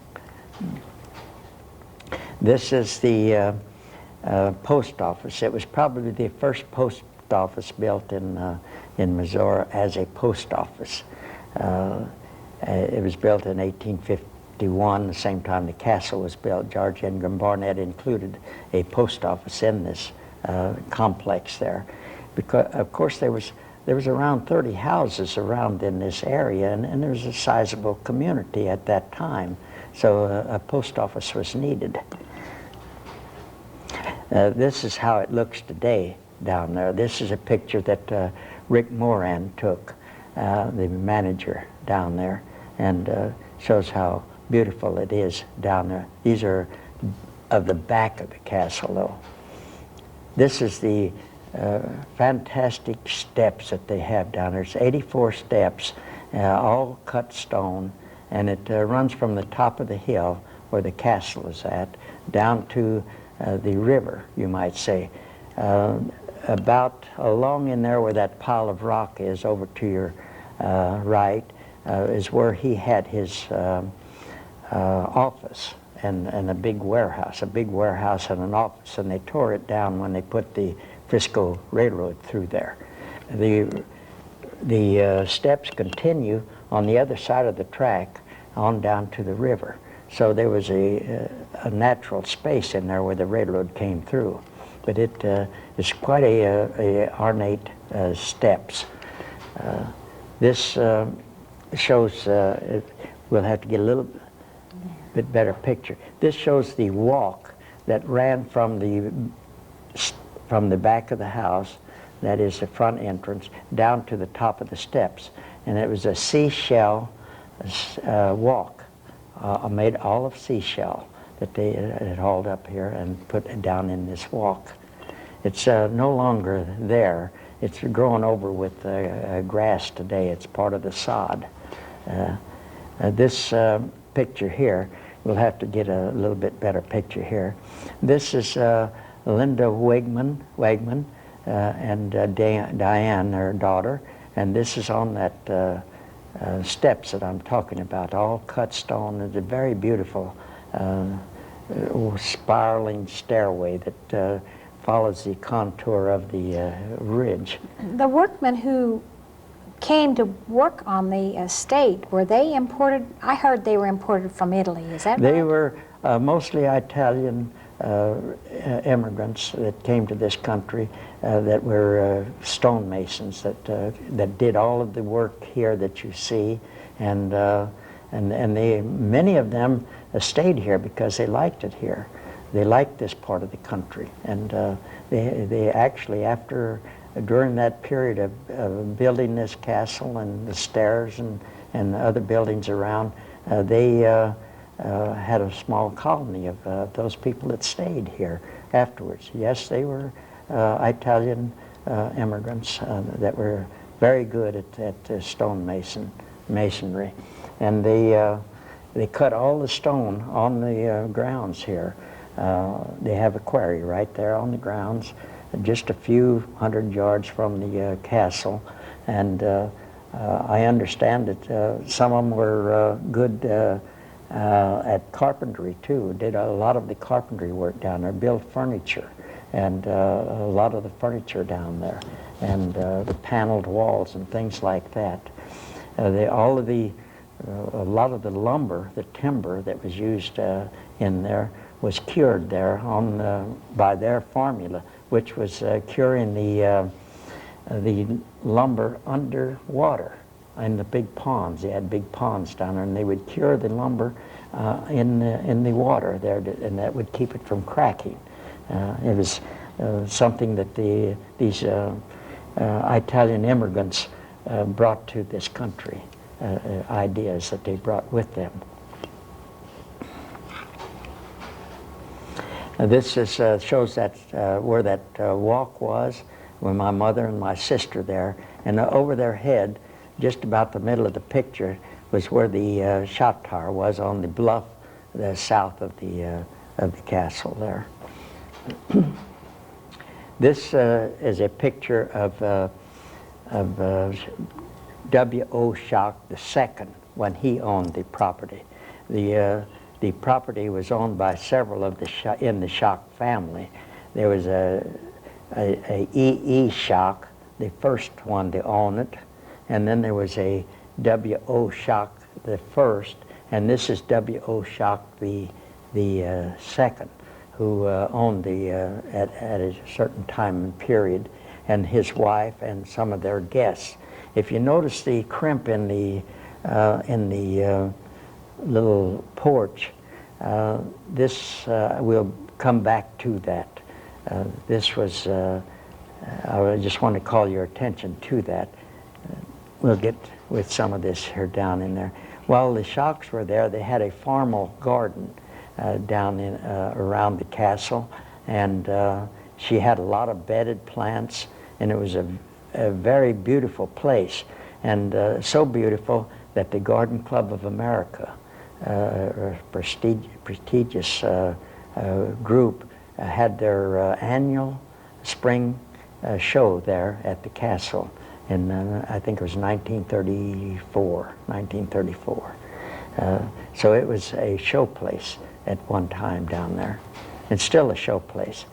This is the post office. It was probably the first post office built in Missouri as a post office. It was built in 1851, the same time the castle was built. George Ingram Barnett included a post office in this complex there, because of course there was around 30 houses around in this area, and there was a sizable community at that time, so a post office was needed. This is how it looks today down there. This is a picture that Rick Moran took, the manager down there, and shows how beautiful it is down there. These are of the back of the castle, though. This is the fantastic steps that they have down there. It's 84 steps, all cut stone, and it runs from the top of the hill where the castle is at down to the river, you might say. About along in there where that pile of rock is, over to your right, is where he had his office and a big warehouse and an office, and they tore it down when they put the Frisco Railroad through there. The steps continue on the other side of the track on down to the river. So there was a natural space in there where the railroad came through. But it is quite a ornate steps. This shows, we'll have to get a little bit better picture. This shows the walk that ran from the back of the house, that is the front entrance, down to the top of the steps. And it was a seashell walk, made all of seashell, that they had hauled up here and put down in this walk. It's no longer there. It's grown over with grass today. It's part of the sod. This picture here, we'll have to get a little bit better picture here. This is Linda Wegman and Diane, their daughter, and this is on that steps that I'm talking about, all cut stone. It's a very beautiful spiraling stairway that follows the contour of the ridge. The workmen who came to work on the estate, were they imported? I heard they were imported from Italy, is that right? They were mostly Italian immigrants that came to this country that were stonemasons that did all of the work here that you see, and many of them stayed here because they liked it here. They liked this part of the country, and they actually, during that period of building this castle and the stairs and other buildings around, they had a small colony of those people that stayed here afterwards. Yes, they were Italian immigrants that were very good at masonry, and they cut all the stone on the grounds here They have a quarry right there on the grounds, just a few hundred yards from the castle. And I understand that some of them were good at carpentry too. Did a lot of the carpentry work down there, built furniture, and a lot of the furniture down there, and the paneled walls and things like that. A lot of the lumber, the timber that was used in there was cured there by their formula, which was curing the lumber underwater in the big ponds. They had big ponds down there, and they would cure the lumber in the water there, and that would keep it from cracking. It was something that these Italian immigrants brought to this country, ideas that they brought with them. This shows that where that walk was, with my mother and my sister there, and over their head, just about the middle of the picture, was where the shot tower was on the bluff, south of the castle there. This is a picture of W.O. Schock II when he owned the property. The property was owned by several of in the Schock family. There was a E.E. Schock, the first one to own it, and then there was a W.O. Schock the first, and this is W.O. Schock the second, who owned at a certain time and period, and his wife and some of their guests. If you notice the crimp in the little porch, we'll come back to that. This was, I just want to call your attention to that. We'll get with some of this here down in there. While the Schocks were there, they had a formal garden down around the castle, and she had a lot of bedded plants, and it was a very beautiful place, and so beautiful that the Garden Club of America, a prestigious group, had their annual spring show there at the castle in, I think it was 1934. So it was a show place at one time down there. It's still a show place.